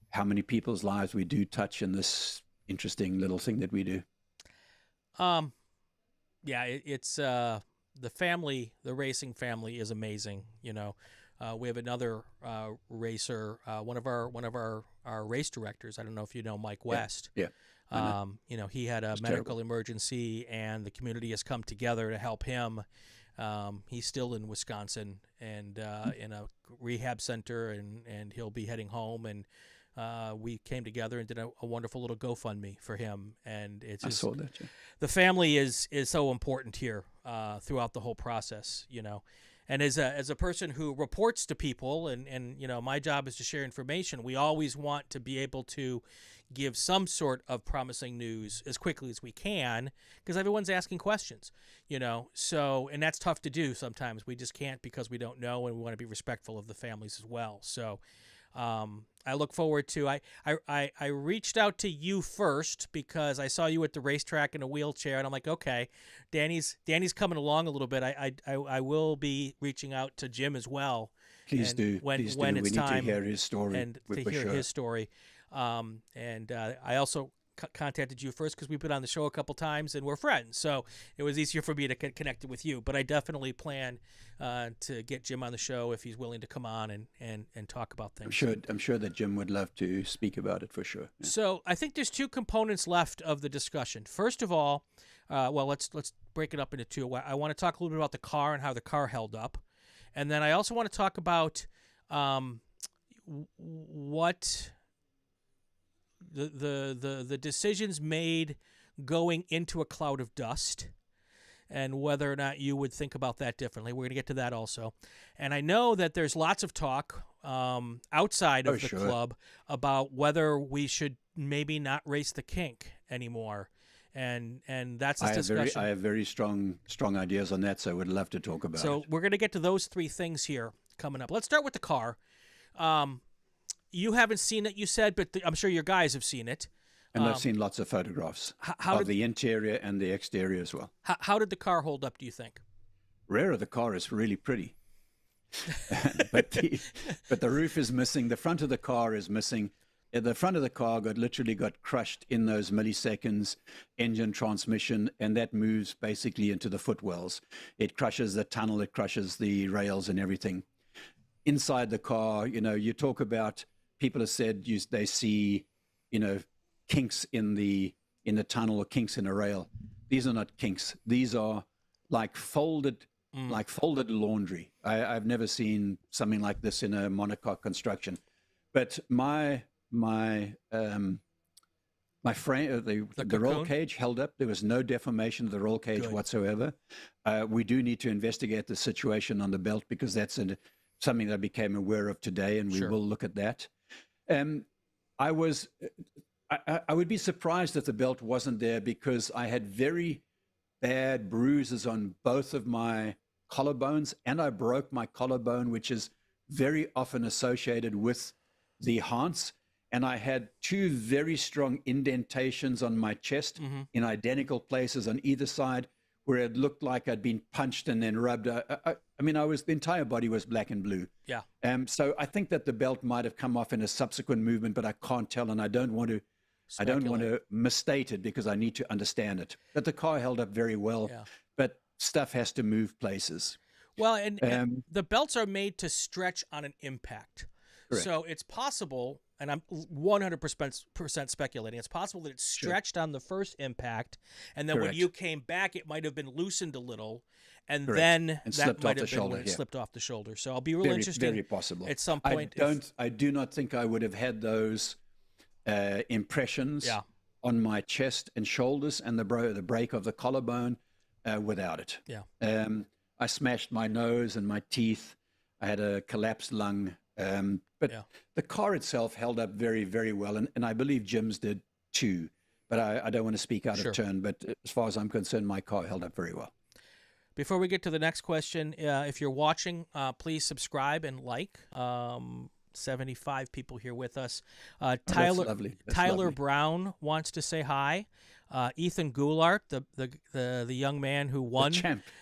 how many people's lives we do touch in this interesting little thing that we do. Yeah, it's the family, the racing family is amazing. We have another racer, one of our race directors. I don't know if you know Mike West. Yeah. He had a medical emergency, and the community has come together to help him. He's still in Wisconsin and in a rehab center, and he'll be heading home. And we came together and did a wonderful little GoFundMe for him. And it's just, I saw that. Yeah. The family is so important here throughout the whole process, And as a person who reports to people, and my job is to share information, we always want to be able to give some sort of promising news as quickly as we can, because everyone's asking questions, So, and that's tough to do sometimes. We just can't, because we don't know, and we want to be respectful of the families as well. So, I look forward to. I reached out to you first because I saw you at the racetrack in a wheelchair, and I'm like, okay, Danny's coming along a little bit. I will be reaching out to Jim as well. Please do. When we it's need time to hear his story, and to hear his story. I also contacted you first because we've been on the show a couple times and we're friends, so it was easier for me to get connected with you. But I definitely plan to get Jim on the show if he's willing to come on and talk about things. I'm sure that Jim would love to speak about it for sure. Yeah. So I think there's two components left of the discussion. First of all, let's break it up into two. I want to talk a little bit about the car and how the car held up, and then I also want to talk about what the decisions made going into a cloud of dust, and whether or not you would think about that differently. We're going to get to that also. And I know that there's lots of talk outside of the club about whether we should maybe not race the kink anymore. And that's this discussion. I have very strong ideas on that, so I would love to talk about it. So we're going to get to those three things here coming up. Let's start with the car. You haven't seen it, you said, but I'm sure your guys have seen it. And I've seen lots of photographs of the interior and the exterior as well. How did the car hold up, do you think? Rear of the car is really pretty. but the roof is missing. The front of the car is missing. The front of the car literally got crushed in those milliseconds, engine, transmission, and that moves basically into the footwells. It crushes the tunnel, it crushes the rails and everything. Inside the car, you talk about, people have said they see, kinks in the tunnel or kinks in a rail. These are not kinks. These are like folded laundry. I've never seen something like this in a monocoque construction. But my frame, the roll cage held up. There was no deformation of the roll cage whatsoever. We do need to investigate the situation on the belt, because that's something that I became aware of today, and we will look at that. I would be surprised if the belt wasn't there, because I had very bad bruises on both of my collarbones, and I broke my collarbone, which is very often associated with the haunts. And I had two very strong indentations on my chest in identical places on either side, where it looked like I'd been punched and then rubbed. The entire body was black and blue. Yeah. So I think that the belt might have come off in a subsequent movement, but I can't tell, and I don't want to misstate it, because I need to understand it. But the car held up very well, but stuff has to move places. Well, and the belts are made to stretch on an impact. Correct. So it's possible, and I'm 100% speculating, it's possible that it stretched on the first impact, and then when you came back, it might have been loosened a little, and then that might have been when it slipped off the shoulder. So I'll be real interested. Very possible. At some point. I do not think I would have had those impressions on my chest and shoulders and the break of the collarbone without it. Yeah. I smashed my nose and my teeth. I had a collapsed lung. But the car itself held up very, very well, and I believe Jim's did too. But I don't want to speak out of turn. But as far as I'm concerned, my car held up very well. Before we get to the next question, if you're watching, please subscribe and like. 75 people here with us. Tyler lovely. Brown wants to say hi. Ethan Goulart, the young man who won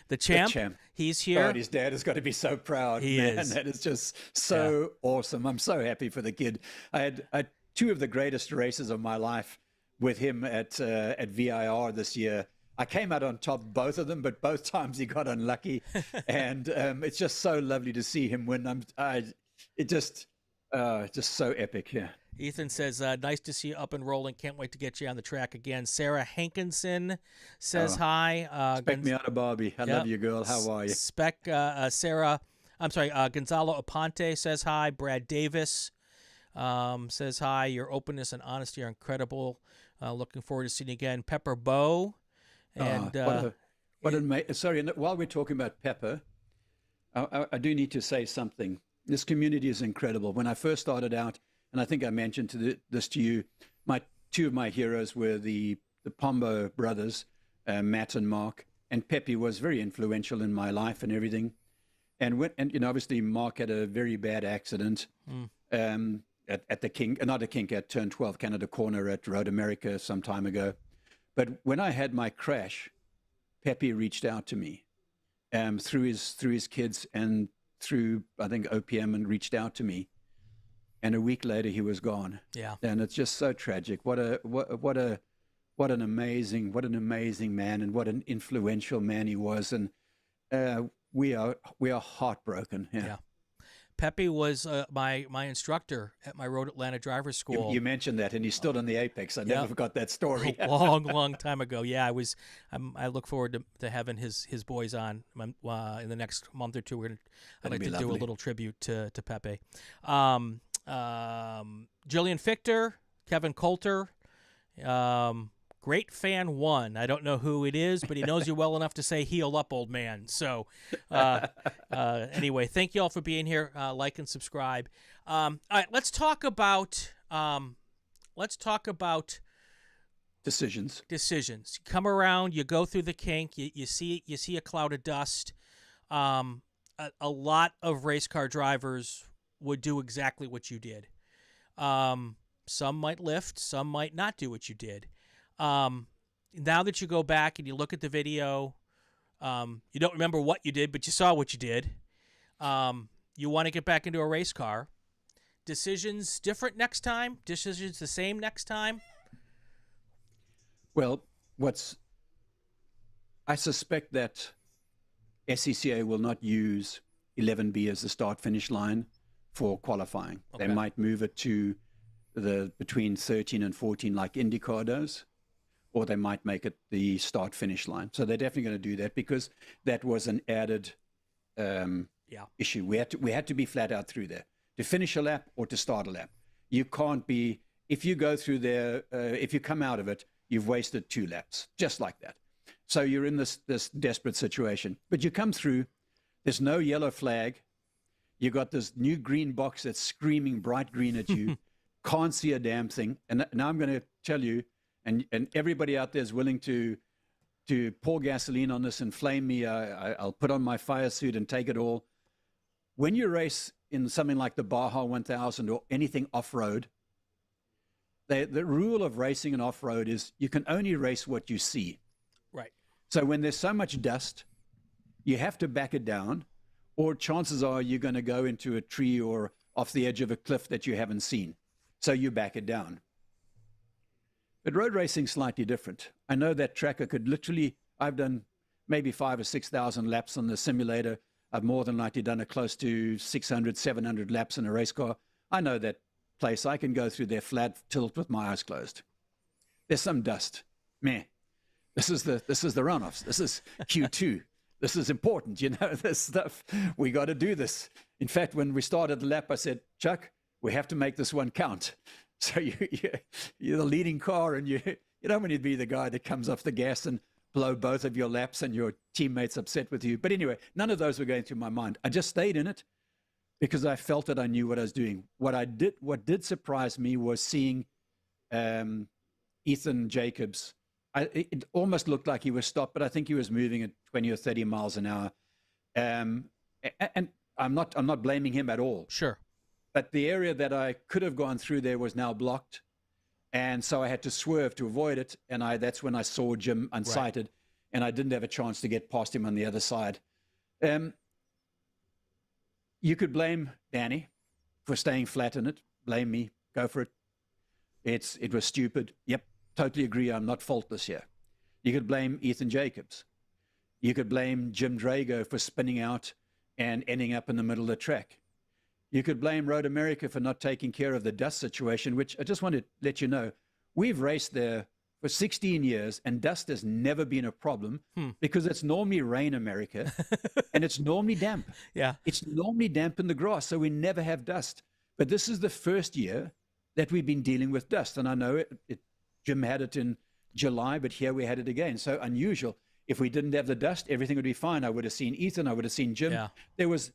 the champ. He's here. God, his dad has got to be so proud. He is. That is just so awesome. I'm so happy for the kid. I had two of the greatest races of my life with him at VIR this year. I came out on top both of them, but both times he got unlucky, and it's just so lovely to see him win. Just so epic. Yeah. Ethan says, nice to see you up and rolling. Can't wait to get you on the track again. Sarah Hankinson says hi. Spec me out of Barbie. I love you, girl. How are you? Gonzalo Aponte says hi. Brad Davis says hi. Your openness and honesty are incredible. Looking forward to seeing you again. Pepper Bow. And sorry, while we're talking about Pepper, I do need to say something. This community is incredible. When I first started out, and I think I mentioned this to you, two of my heroes were the Pombo brothers, Matt and Mark, and Pepe was very influential in my life and everything. And obviously Mark had a very bad accident at the Kink, not a Kink, at Turn 12 Canada Corner at Road America some time ago. But when I had my crash, Pepe reached out to me through his kids and through, I think, OPM, and reached out to me. And a week later, he was gone. Yeah. And it's just so tragic. What an amazing man, and what an influential man he was. And we are heartbroken. Yeah. Pepe was my instructor at my Road Atlanta Driver's School. You mentioned that, and he's still in the Apex. I never forgot that story. A long time ago. Yeah, I look forward to having his boys on in the next month or two. I'd like to do a little tribute to Pepe. Jillian Fichter Kevin Coulter. Great fan one. I don't know who it is, but he knows you well enough to say heal up, old man. So anyway, thank you all for being here. Like and subscribe. All right, let's talk about decisions. You come around, you go through the kink, you see a cloud of dust. A lot of race car drivers would do exactly what you did. Some might lift, some might not do what you did. Now that you go back and you look at the video, you don't remember what you did, but you saw what you did. You want to get back into a race car. Decisions different next time? Decisions the same next time? Well, I suspect that SCCA will not use 11B as the start-finish line for qualifying. Okay. They might move it to between 13 and 14 like IndyCar does, or they might make it the start-finish line. So they're definitely going to do that because that was an added issue. We had to be flat out through there to finish a lap or to start a lap. You can't be, if you go through there, if you come out of it, you've wasted 2 laps, just like that. So you're in this desperate situation. But you come through, there's no yellow flag. You got this new green box that's screaming bright green at you. Can't see a damn thing. And now I'm going to tell you, and everybody out there is willing to pour gasoline on this and flame me. I'll put on my fire suit and take it all. When you race in something like the Baja 1000 or anything off-road, the rule of racing and off-road is you can only race what you see. Right. So when there's so much dust, you have to back it down, or chances are you're going to go into a tree or off the edge of a cliff that you haven't seen. So you back it down. But road racing's slightly different. I know that track, I've done maybe 5,000 or 6,000 laps on the simulator. I've more than likely done close to 600, 700 laps in a race car. I know that place. I can go through there flat tilt with my eyes closed. There's some dust. Meh. This is the runoffs. This is Q2. This is important. This stuff. We got to do this. In fact, when we started the lap, I said, Chuck, we have to make this one count. So you're the leading car, and you don't want to be the guy that comes off the gas and blow both of your laps and your teammates upset with you. But anyway, none of those were going through my mind. I just stayed in it because I felt that I knew what I was doing. What did surprise me was seeing Ethan Jacobs. It almost looked like he was stopped, but I think he was moving at 20 or 30 miles an hour. And I'm not blaming him at all. Sure. But the area that I could have gone through there was now blocked. And so I had to swerve to avoid it. And that's when I saw Jim unsighted. Right. And I didn't have a chance to get past him on the other side. You could blame Danny for staying flat in it. Blame me. Go for it. It was stupid. Yep, totally agree. I'm not faultless here. You could blame Ethan Jacobs. You could blame Jim Drago for spinning out and ending up in the middle of the track. You could blame Road America for not taking care of the dust situation, which I just want to let you know, we've raced there for 16 years and dust has never been a problem because it's normally rain America and it's normally damp. Yeah. It's normally damp in the grass, so we never have dust. But this is the first year that we've been dealing with dust. And I know Jim had it in July, but here we had it again. So unusual. If we didn't have the dust, everything would be fine. I would have seen Ethan. I would have seen Jim. Yeah. There was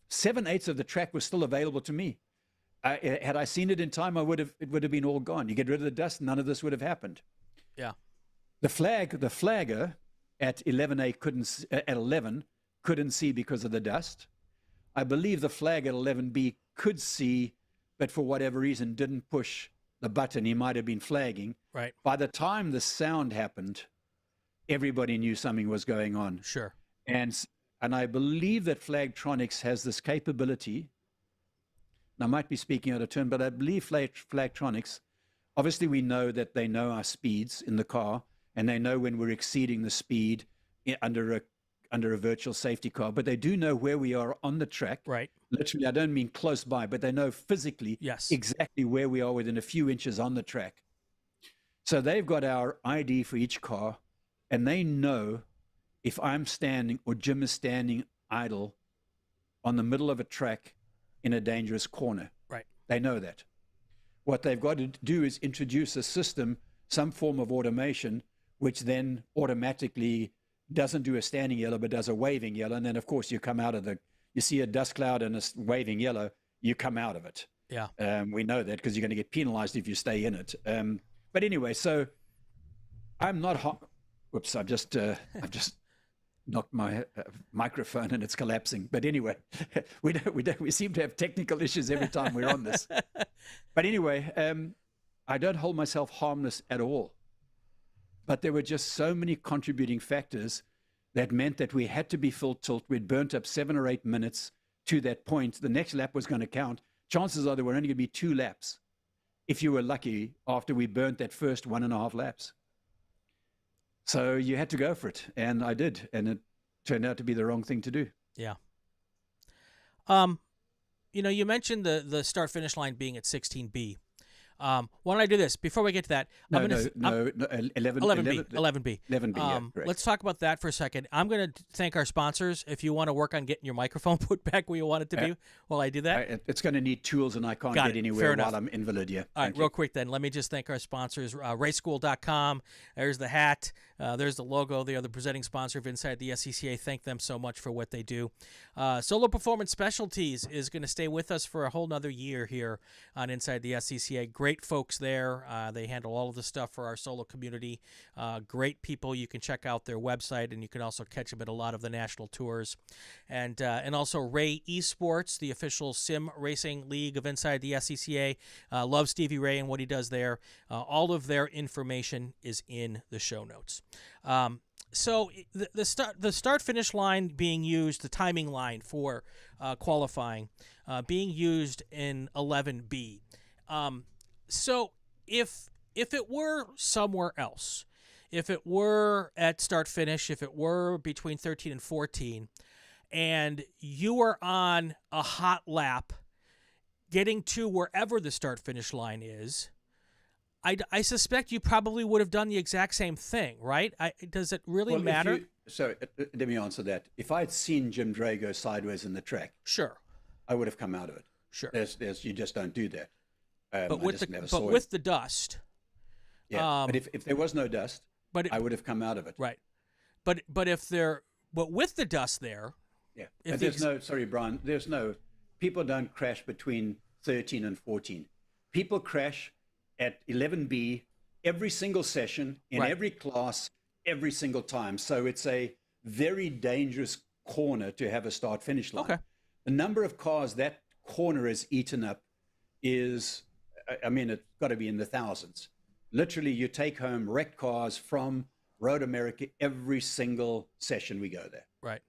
7/8 of the track was still available to me. Had I seen it in time, it would have been all gone. You get rid of the dust, none of this would have happened. Yeah. The flagger at 11A at 11 couldn't see because of the dust. I believe the flag at 11B could see, but for whatever reason didn't push the button. He might have been flagging. Right. By the time the sound happened, everybody knew something was going on. Sure. And I believe that Flagtronics has this capability. And I might be speaking out of turn, but I believe Flagtronics, obviously we know that they know our speeds in the car, and they know when we're exceeding the speed under a virtual safety car, but they do know where we are on the track. Right. Literally, I don't mean close by, but they know physically exactly where we are within a few inches on the track. So they've got our ID for each car, and they know if I'm standing or Jim is standing idle on the middle of a track in a dangerous corner. Right. They know that. What they've got to do is introduce a system, some form of automation, which then automatically doesn't do a standing yellow, but does a waving yellow. And then, of course, you come out of you see a dust cloud and a waving yellow, you come out of it. Yeah. We know that because you're going to get penalized if you stay in it. But anyway, so I'm not whoops, I've just knocked my microphone and it's collapsing. But anyway, we seem to have technical issues every time we're on this. But anyway, I don't hold myself harmless at all. But there were just so many contributing factors that meant that we had to be full tilt. We'd burnt up 7 or 8 minutes to that point. The next lap was going to count. Chances are there were only going to be 2 laps, if you were lucky, after we burnt that first 1.5 laps. So you had to go for it, and I did, and it turned out to be the wrong thing to do. Yeah. You mentioned the start-finish line being at 16B. Why don't I do this before we get to that? 11B. 11B, correct. Let's talk about that for a second. I'm going to thank our sponsors. If you want to work on getting your microphone put back where you want it to be while I do that. It's going to need tools, and I can't get anywhere while I'm invalid. Yeah. All right, real quick then. Let me just thank our sponsors, raceschool.com. There's the hat. There's the logo. They are the presenting sponsor of Inside the SCCA. Thank them so much for what they do. Solo Performance Specialties is going to stay with us for a whole nother year here on Inside the SCCA. Great folks there. They handle all of the stuff for our solo community. Great people. You can check out their website, and you can also catch them at a lot of the national tours. And also Ray Esports, the official sim racing league of Inside the SCCA. Love Stevie Ray and what he does there. All of their information is in the show notes. So the start finish line being used, the timing line for qualifying, being used in 11B. So if it were somewhere else, if it were at start finish, if it were between 13 and 14, and you were on a hot lap getting to wherever the start finish line is, I suspect you probably would have done the exact same thing, right? Does it really matter? Let me answer that. If I had seen Jim Dre go sideways in the track, sure, I would have come out of it. Sure. You just don't do that. But with the dust, but if there was no dust, I would have come out of it. Right. But with the dust there, Brian, people don't crash between 13 and 14. People crash at 11B every single session in every class every single time. So it's a very dangerous corner to have a start finish line. Okay. The number of cars that corner is eaten up is, it's got to be in the thousands. Literally, you take home wrecked cars from Road America every single session we go there. Right.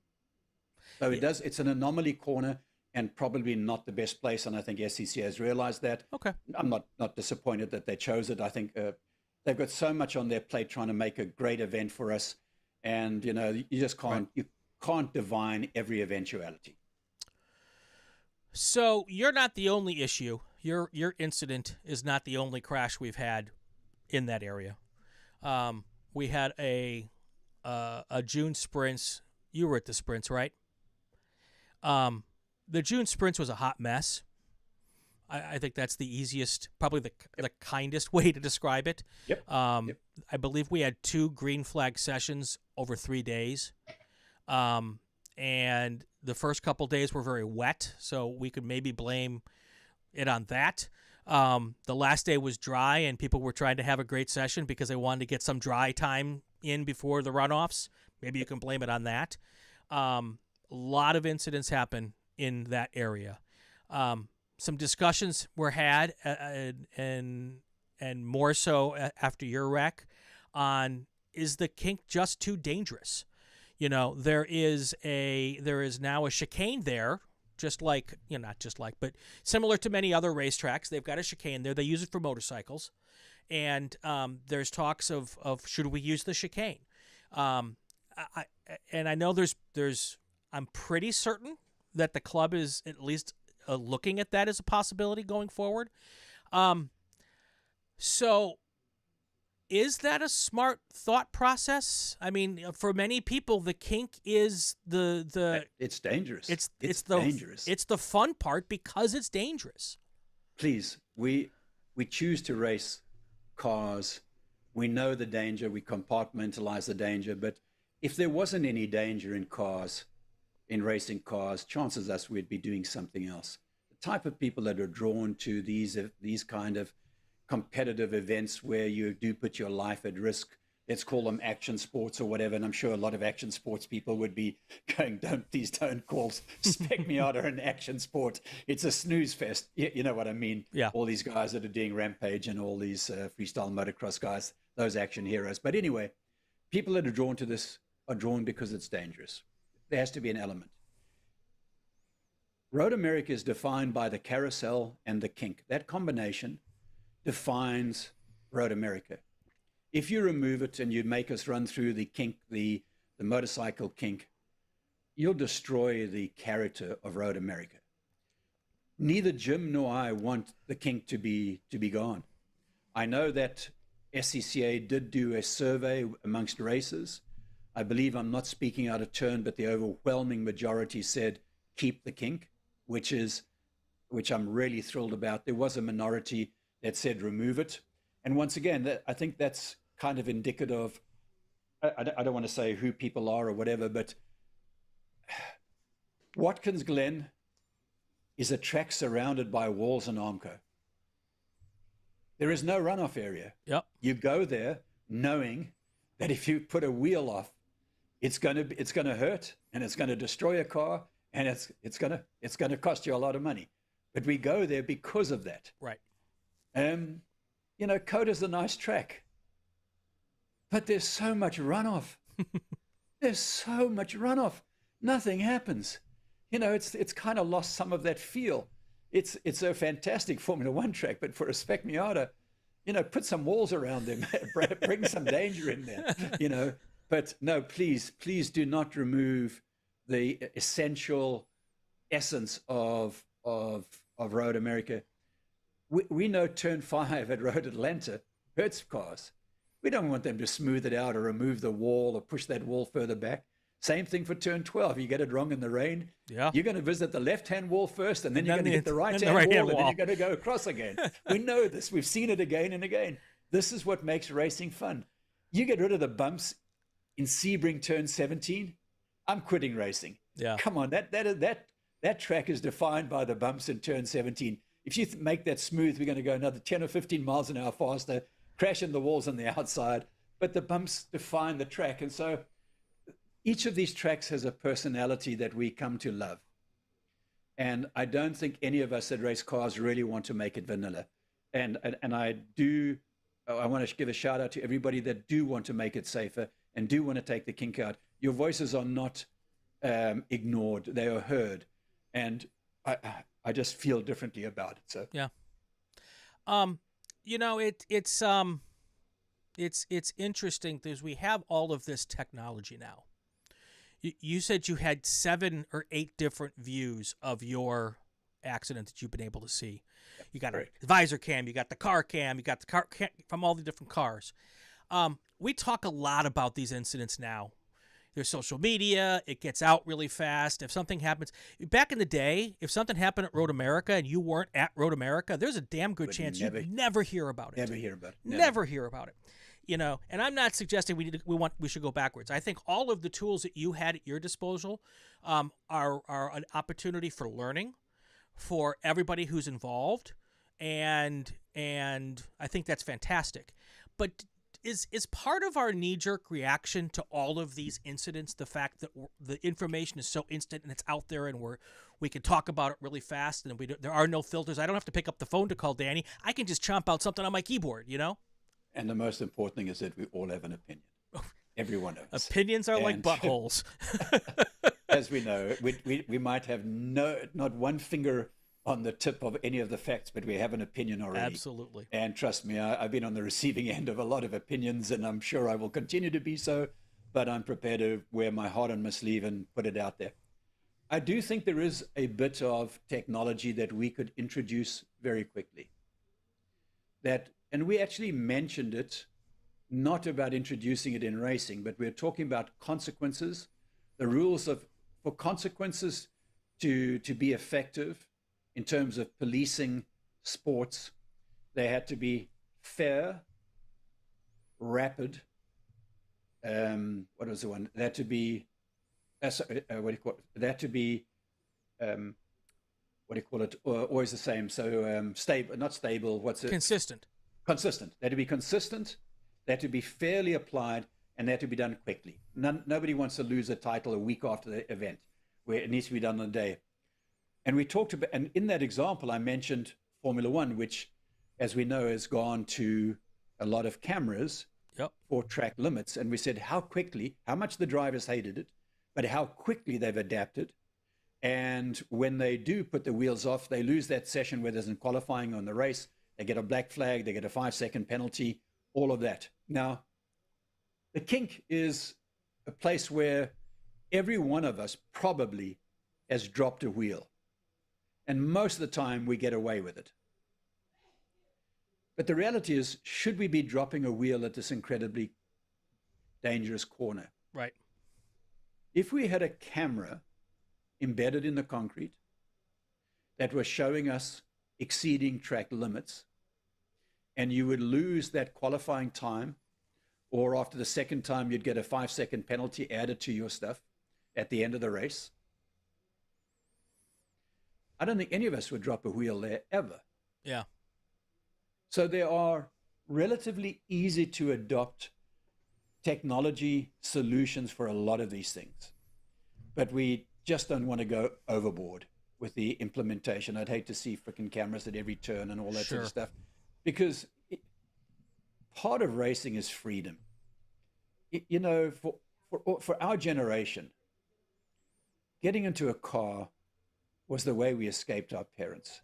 So it's an anomaly corner and probably not the best place. And I think SCCA has realized that. Okay. I'm not disappointed that they chose it. I think they've got so much on their plate trying to make a great event for us. And, you just can't divine every eventuality. So you're not the only issue. Your incident is not the only crash we've had in that area. We had a June sprints. You were at the sprints, right? The June sprints was a hot mess. I think that's the easiest, probably the kindest way to describe it. Yep. I believe we had 2 green flag sessions over 3 days. And the first couple days were very wet, so we could maybe blame it on that. The last day was dry, and people were trying to have a great session because they wanted to get some dry time in before the runoffs. Maybe you can blame it on that. A lot of incidents happen in that area. Some discussions were had, and more so after your wreck, on is the kink just too dangerous? There is now a chicane there, but similar to many other racetracks. They've got a chicane there. They use it for motorcycles, and there's talks of should we use the chicane? I know there's I'm pretty certain that the club is at least looking at that as a possibility going forward. So is that a smart thought process? I mean, for many people, the kink is the it's dangerous. It's dangerous. It's the fun part because it's dangerous. Please, we we choose to race cars. We know the danger, we compartmentalize the danger, but if there wasn't any danger in cars, in racing cars, chances are we'd be doing something else. The type of people that are drawn to these kind of competitive events where you do put your life at risk, let's call them action sports or whatever, and I'm sure a lot of action sports people would be going, please don't call Spec Miata an action sport. It's a snooze fest. You know what I mean? Yeah. All these guys that are doing Rampage and all these freestyle motocross guys, those action heroes. But anyway, people that are drawn to this are drawn because it's dangerous. There has to be an element. Road America is defined by the carousel and the kink. That combination defines Road America. If you remove it and you make us run through the kink, the motorcycle kink, you'll destroy the character of Road America. Neither Jim nor I want the kink to be gone. I know that SCCA did do a survey amongst racers. I believe, I'm not speaking out of turn, but the overwhelming majority said keep the kink, which I'm really thrilled about. There was a minority that said remove it. And once again, I think that's kind of indicative. I don't want to say who people are or whatever, but Watkins Glen is a track surrounded by walls and Armco. There is no runoff area. Yep. You go there knowing that if you put a wheel off, it's going to hurt and it's going to destroy a car and it's going to cost you a lot of money. But we go there because of that. Right. Coda's a nice track, but there's so much runoff. There's so much runoff. Nothing happens. It's kind of lost some of that feel. It's a fantastic Formula One track, but for a Spec Miata, put some walls around them, bring some danger in there, But no, please do not remove the essential essence of Road America. We know turn 5 at Road Atlanta hurts cars. We don't want them to smooth it out or remove the wall or push that wall further back. Same thing for turn 12. You get it wrong in the rain. Yeah. You're going to visit the left-hand wall first, and then you're going to hit the right-hand wall, and then you're going to go across again. We know this. We've seen it again and again. This is what makes racing fun. You get rid of the bumps in Sebring turn 17, I'm quitting racing. Yeah. Come on, that track is defined by the bumps in turn 17. If you make that smooth, we're going to go another 10 or 15 miles an hour faster, crash in the walls on the outside, but the bumps define the track. And so each of these tracks has a personality that we come to love. And I don't think any of us that race cars really want to make it vanilla. And I want to give a shout out to everybody that do want to make it safer and do want to take the kink out. Your voices are not ignored; they are heard, and I just feel differently about it. So yeah, it's interesting because we have all of this technology now. You said you had 7 or 8 different views of your accident that you've been able to see. You got a visor cam, you got the car cam, you got the car cam from all the different cars. We talk a lot about these incidents now. There's social media. It gets out really fast. If something happens, back in the day, if something happened at Road America and you weren't at Road America, there's a damn good chance you'd never hear about it. Never hear about it. Never hear about it. And I'm not suggesting we should go backwards. I think all of the tools that you had at your disposal are an opportunity for learning for everybody who's involved, and I think that's fantastic. But is part of our knee-jerk reaction to all of these incidents the fact that the information is so instant and it's out there and we can talk about it really fast and there are no filters. I don't have to pick up the phone to call Danny. I can just chomp out something on my keyboard, And the most important thing is that we all have an opinion. Every one of us. Opinions are like buttholes. As we know, we might have not one finger on the tip of any of the facts, but we have an opinion already. Absolutely. And trust me, I've been on the receiving end of a lot of opinions, and I'm sure I will continue to be so, but I'm prepared to wear my heart on my sleeve and put it out there. I do think there is a bit of technology that we could introduce very quickly. And we actually mentioned it, not about introducing it in racing, but we're talking about consequences, the rules for consequences to be effective in terms of policing sports. they had to be fair, rapid. What was the one? They had to be, what do you call it? They had to be, what do you call it? Always the same. So stable, not stable. What's it? Consistent. Consistent. They had to be consistent. They had to be fairly applied, and they had to be done quickly. Nobody wants to lose a title a week after the event, where it needs to be done on a day. And we talked about, and in that example, I mentioned Formula One, which, as we know, has gone to a lot of cameras for track limits. And we said how much the drivers hated it, but how quickly they've adapted. And when they do put the wheels off, they lose that session, whether it's in qualifying or in the race. They get a black flag, they get a 5-second penalty, all of that. Now, the kink is a place where every one of us probably has dropped a wheel. And most of the time we get away with it. But the reality is, should we be dropping a wheel at this incredibly dangerous corner? Right. If we had a camera embedded in the concrete that was showing us exceeding track limits, and you would lose that qualifying time, or after the second time, you'd get a 5-second penalty added to your stuff at the end of the race, I don't think any of us would drop a wheel there ever. Yeah. So there are relatively easy to adopt technology solutions for a lot of these things. But we just don't want to go overboard with the implementation. I'd hate to see freaking cameras at every turn and all that sort of stuff. Because part of racing is freedom. You know, for our generation, getting into a car was the way we escaped our parents.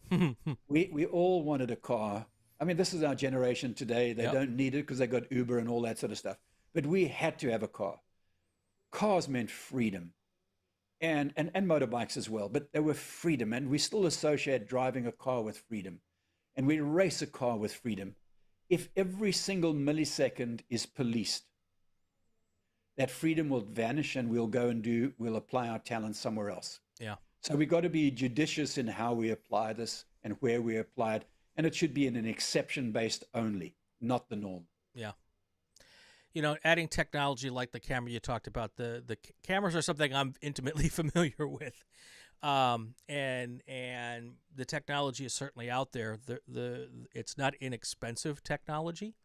We all wanted a car. I mean, this is our generation today. They don't need it because they got Uber and all that sort of stuff. But we had to have a car. Cars meant freedom, and motorbikes as well. But they were freedom, and we still associate driving a car with freedom. And we race a car with freedom. If every single millisecond is policed, that freedom will vanish, and we'll apply our talents somewhere else. Yeah. So we've got to be judicious in how we apply this and where we apply it. And it should be in an exception based only, not the norm. Yeah. You know, adding technology like the camera you talked about, the cameras are something I'm intimately familiar with. And the technology is certainly out there. It's not inexpensive technology.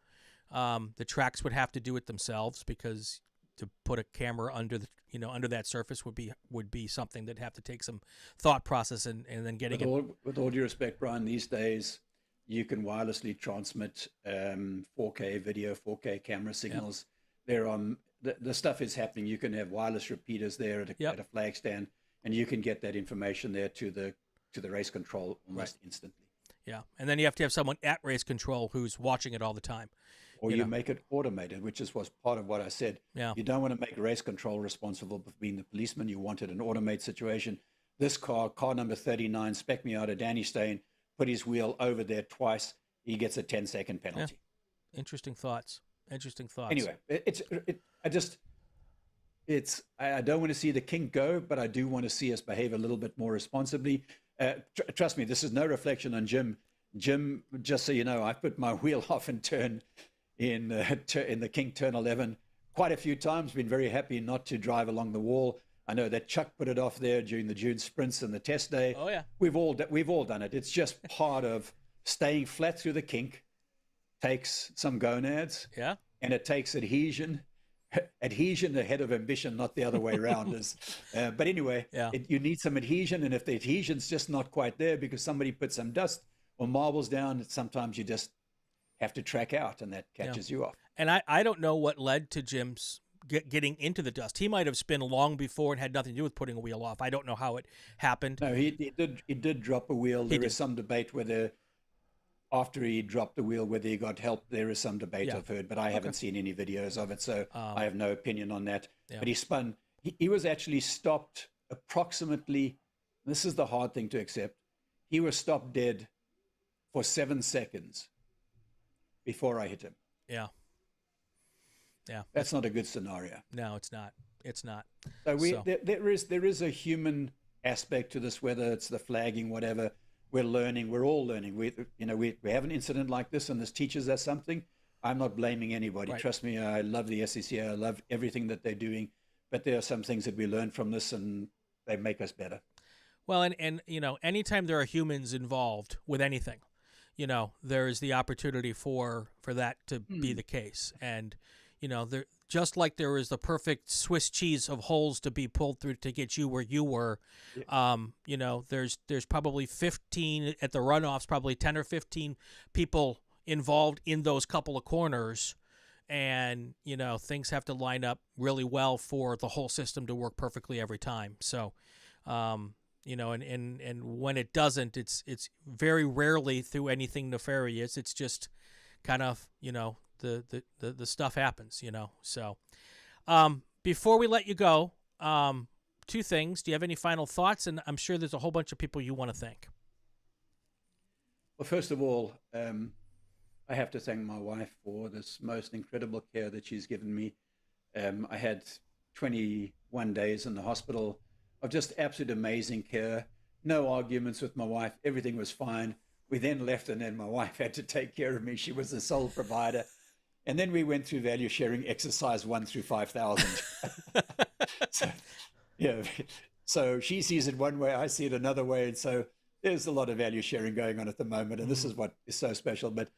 The tracks would have to do it themselves, because to put a camera under that surface would be something that'd have to take some thought process and then getting with all due respect, Brian, these days you can wirelessly transmit 4K video, 4K camera signals. They're on the stuff is happening. You can have wireless repeaters there at a flag stand, and you can get that information there to the race control almost instantly. Yeah, and then you have to have someone at race control who's watching it all the time. Or you make it automated, which was part of what I said. Yeah. You don't want to make race control responsible for being the policeman. You wanted an automated situation. This car number 39, spec me out of Danny Steyn, put his wheel over there twice. He gets a 10-second penalty. Yeah. Interesting thoughts. Anyway, I don't want to see the kink go, but I do want to see us behave a little bit more responsibly. Trust me, this is no reflection on Jim. Jim, just so you know, I put my wheel off and turn in the kink turn 11 quite a few times. Been very happy not to drive along the wall. I know that Chuck put it off there during the June sprints and the test day. Oh yeah, we've all done it. It's just part of staying flat through the kink. Takes some gonads. Yeah, and it takes adhesion ahead of ambition, not the other way around. But anyway, you need some adhesion, and if the adhesion's just not quite there because somebody put some dust or marbles down, sometimes you just have to track out, and that catches you off. And I don't know what led to Jim's getting into the dust. He might have spun long before and had nothing to do with putting a wheel off. I don't know how it happened. No, he did drop a wheel. There is some debate whether after he dropped the wheel, whether he got help. There is some debate I've heard, but I haven't seen any videos of it, so I have no opinion on that. But he spun. He was actually stopped approximately, this is the hard thing to accept, he was stopped dead for 7 seconds before I hit him. Yeah. That's not a good scenario. No, it's not. So there is a human aspect to this, whether it's the flagging, whatever. we're learning. We're all learning. We have an incident like this, and this teaches us something. I'm not blaming anybody. Right. Trust me, I love the SCCA. I love everything that they're doing. But there are some things that we learn from this, and they make us better. Well, and anytime there are humans involved with anything, there is the opportunity for that to be the case. And there, just like there is the perfect Swiss cheese of holes to be pulled through to get you where you were, there's probably 15 at the runoffs, probably 10 or 15 people involved in those couple of corners, and things have to line up really well for the whole system to work perfectly every time. So and when it doesn't, it's very rarely through anything nefarious. It's just kind of the stuff happens. So before we let you go, two things. Do you have any final thoughts? And I'm sure there's a whole bunch of people you want to thank. Well, first of all, I have to thank my wife for this most incredible care that she's given me. I had 21 days in the hospital of just absolute amazing care. No arguments with my wife. Everything was fine. We then left, and then my wife had to take care of me. She was the sole provider. And then we went through value sharing exercise 1 through 5,000. So she sees it one way, I see it another way. And so there's a lot of value sharing going on at the moment. And this is what is so special. But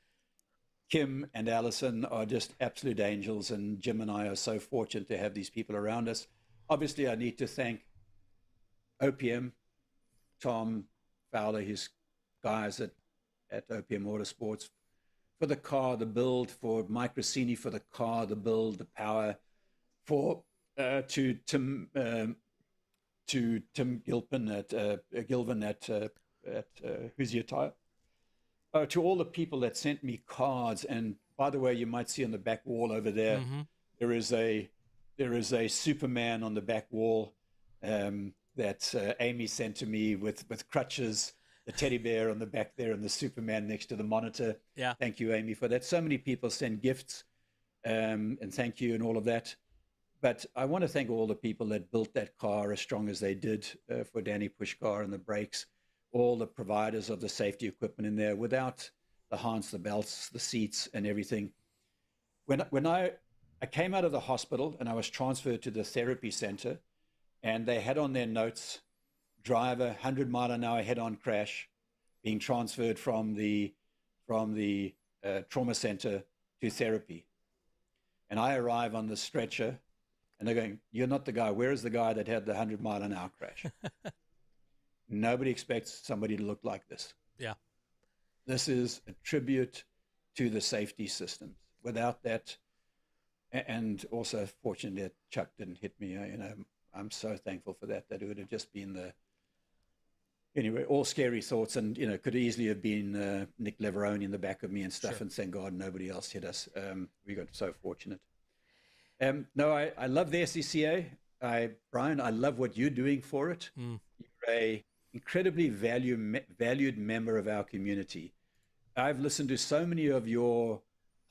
Kim and Allison are just absolute angels. And Jim and I are so fortunate to have these people around us. Obviously, I need to thank OPM, Tom Fowler, his guys at OPM Motorsports, for the car, the build, for Mike Rossini for the car, the build, the power, to Tim Gilpin Gilvin at Hoosier Tire, to all the people that sent me cards. And by the way, you might see on the back wall over there, there is a Superman on the back wall that Amy sent to me with crutches, the teddy bear on the back there, and the Superman next to the monitor. Yeah. Thank you, Amy, for that. So many people send gifts, and thank you and all of that. But I want to thank all the people that built that car as strong as they did, for Danny Pushkar and the brakes, all the providers of the safety equipment in there. Without the harness, the belts, the seats, and everything. When I came out of the hospital and I was transferred to the therapy center, and they had on their notes, driver, 100-mile-an-hour head-on crash, being transferred from the trauma center to therapy. And I arrive on the stretcher, and they're going, "You're not the guy. Where is the guy that had the 100-mile-an-hour crash?" Nobody expects somebody to look like this. Yeah. This is a tribute to the safety systems. Without that, and also fortunately that Chuck didn't hit me, I'm so thankful for that. That it would have just been anyway, all scary thoughts, and could easily have been Nick Leveroni in the back of me and stuff. Sure. And thank God nobody else hit us. We got so fortunate. No, I love the SCCA. Brian, I love what you're doing for it. You're a incredibly valued member of our community. I've listened to so many of your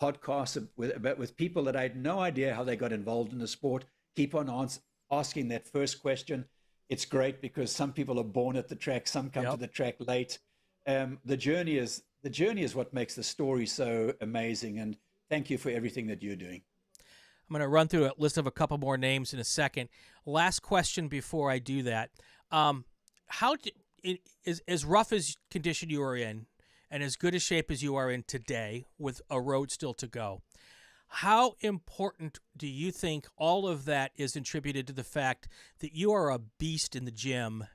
podcasts with people that I had no idea how they got involved in the sport. Keep on asking that first question. It's great because some people are born at the track, some come to the track late. The journey is what makes the story so amazing. And thank you for everything that you're doing. I'm going to run through a list of a couple more names in a second. Last question before I do that. As rough as condition you are in, and as good a shape as you are in today with a road still to go, how important do you think all of that is attributed to the fact that you are a beast in the gym?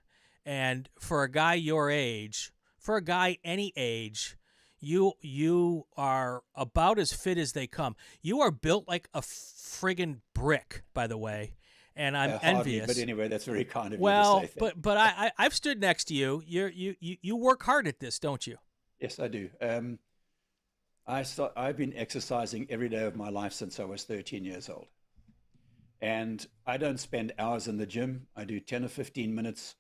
And for a guy your age, for a guy any age, you are about as fit as they come. You are built like a friggin' brick, by the way, and I'm envious. But anyway, that's very kind of you to say that. But I've stood next to you. You work hard at this, don't you? Yes, I do. I've been exercising every day of my life since I was 13 years old. And I don't spend hours in the gym. I do 10 or 15 minutes.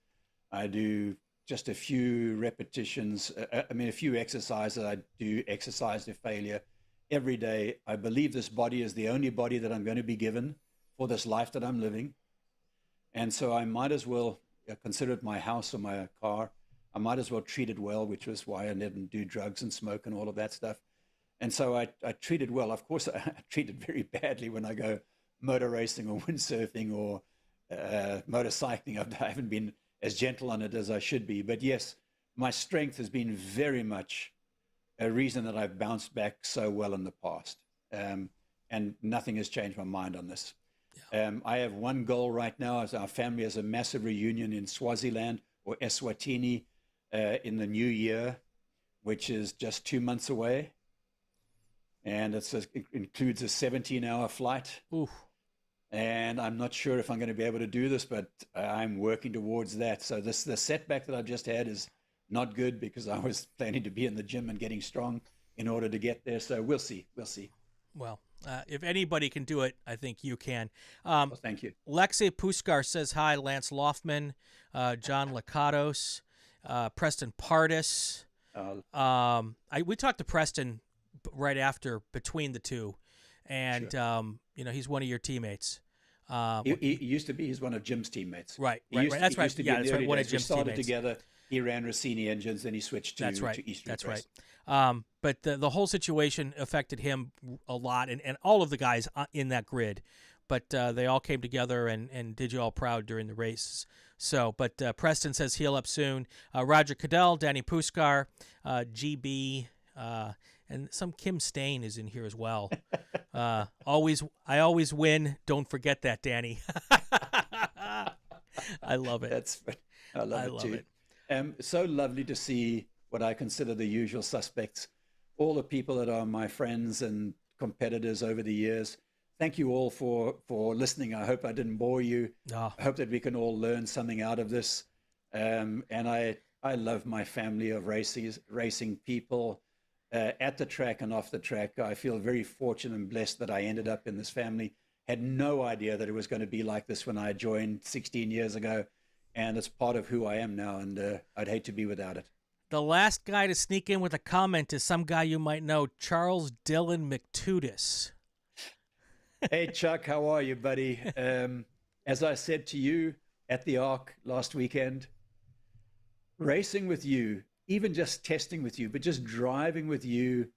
I do just a few repetitions. A few exercises. I do exercise to failure every day. I believe this body is the only body that I'm going to be given for this life that I'm living. And so I might as well consider it my house or my car. I might as well treat it well, which was why I didn't do drugs and smoke and all of that stuff. And so I treated well. Of course, I treated very badly when I go motor racing or windsurfing or motorcycling. I haven't been as gentle on it as I should be. But yes, my strength has been very much a reason that I've bounced back so well in the past. And nothing has changed my mind on this. Yeah. I have one goal right now as our family has a massive reunion in Swaziland or Eswatini in the new year, which is just 2 months away. And it includes a 17-hour flight. Oof. And I'm not sure if I'm going to be able to do this, but I'm working towards that. So the setback that I've just had is not good because I was planning to be in the gym and getting strong in order to get there. So we'll see. Well, if anybody can do it, I think you can. Well, thank you. Lexi Puskar says hi. Lance Loftman, John Lakatos, Preston Pardis. We talked to Preston right after between the two, and sure. He's one of your teammates. He used to be. He's one of Jim's teammates. Right. That's right. Yeah, that's right. One of Jim's teammates. We started together. He ran Rossini engines, then he switched to East. That's right. But the whole situation affected him a lot, and all of the guys in that grid. But they all came together and did you all proud during the race. So, but Preston says heal up soon. Roger Cadell, Danny Puskar, GB, and some Kim Steyn is in here as well. I always win. Don't forget that, Danny. I love it. I love it too. So lovely to see what I consider the usual suspects, all the people that are my friends and competitors over the years. Thank you all for listening. I hope I didn't bore you. Oh. I hope that we can all learn something out of this. And I love my family of racing people at the track and off the track. I feel very fortunate and blessed that I ended up in this family. Had no idea that it was going to be like this when I joined 16 years ago. And it's part of who I am now, and I'd hate to be without it. The last guy to sneak in with a comment is some guy you might know, Charles Dillon McTudis. Hey, Chuck, how are you, buddy? As I said to you at the Arc last weekend, racing with you, even just testing with you, but just driving with you,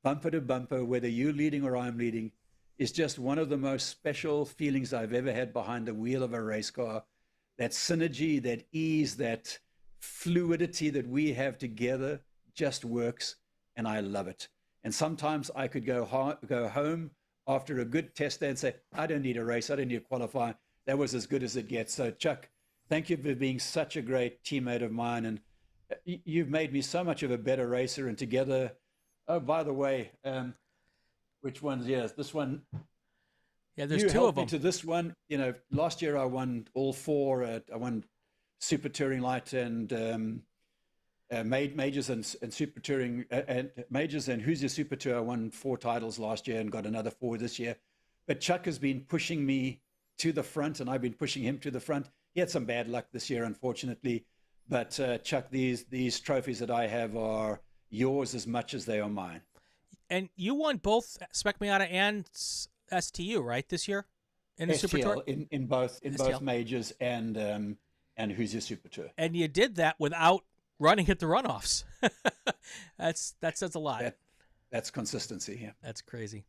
bumper to bumper, whether you're leading or I'm leading, is just one of the most special feelings I've ever had behind the wheel of a race car. That synergy, that ease, that fluidity that we have together just works, and I love it. And sometimes I could go home after a good test day and say, I don't need a race, I don't need to qualify. That was as good as it gets. So, Chuck, thank you for being such a great teammate of mine, and you've made me so much of a better racer. And together, oh, by the way, which one's, yes, this one. Yeah, there's two of them. To this one, last year I won all four. I won Super Touring Light and Majors and Super Touring and Majors and Who's Your Super Tour. I won 4 titles last year and got another 4 this year. But Chuck has been pushing me to the front, and I've been pushing him to the front. He had some bad luck this year, unfortunately. But Chuck, these trophies that I have are yours as much as they are mine. And you won both Spec Miata and STU, right, this year in the STL, Super Tour? in both Majors and Who's Your Super Tour. And you did that without running at the runoffs. That says a lot. That's consistency. Yeah, that's crazy.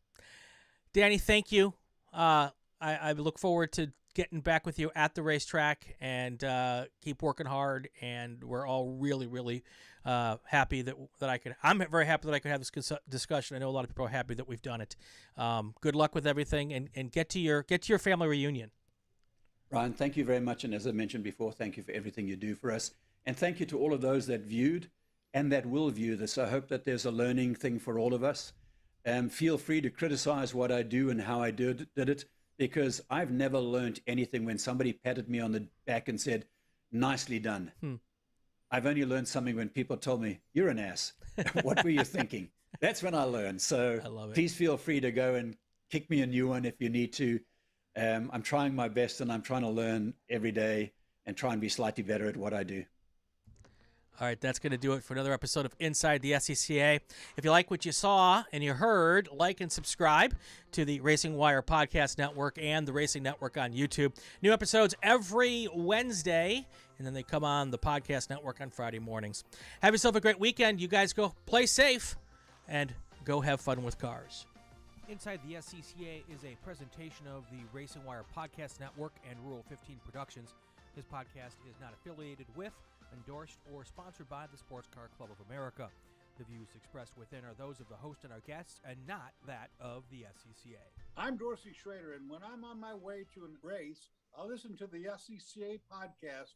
Danny, thank you. I look forward to getting back with you at the racetrack, and keep working hard. And we're all really, really happy that I could. I'm very happy that I could have this discussion. I know a lot of people are happy that we've done it. Good luck with everything, and get to your family reunion. Ryan, thank you very much. And as I mentioned before, thank you for everything you do for us. And thank you to all of those that viewed and that will view this. I hope that there's a learning thing for all of us. Feel free to criticize what I do and how I did it, because I've never learned anything when somebody patted me on the back and said, nicely done. I've only learned something when people told me, you're an ass. What were you thinking? That's when I learned. So please feel free to go and kick me a new one if you need to. I'm trying my best, and I'm trying to learn every day and try and be slightly better at what I do. All right, that's going to do it for another episode of Inside the SCCA. If you like what you saw and you heard, like and subscribe to the RacingWire Podcast Network and the Racing Network on YouTube. New episodes every Wednesday, and then they come on the Podcast Network on Friday mornings. Have yourself a great weekend. You guys go play safe and go have fun with cars. Inside the SCCA is a presentation of the RacingWire Podcast Network and Rural 15 Productions. This podcast is not affiliated with, endorsed, or sponsored by the Sports Car Club of America. The views expressed within are those of the host and our guests and not that of the SCCA. I'm Dorsey Schrader, and when I'm on my way to a race, I'll listen to the SCCA podcast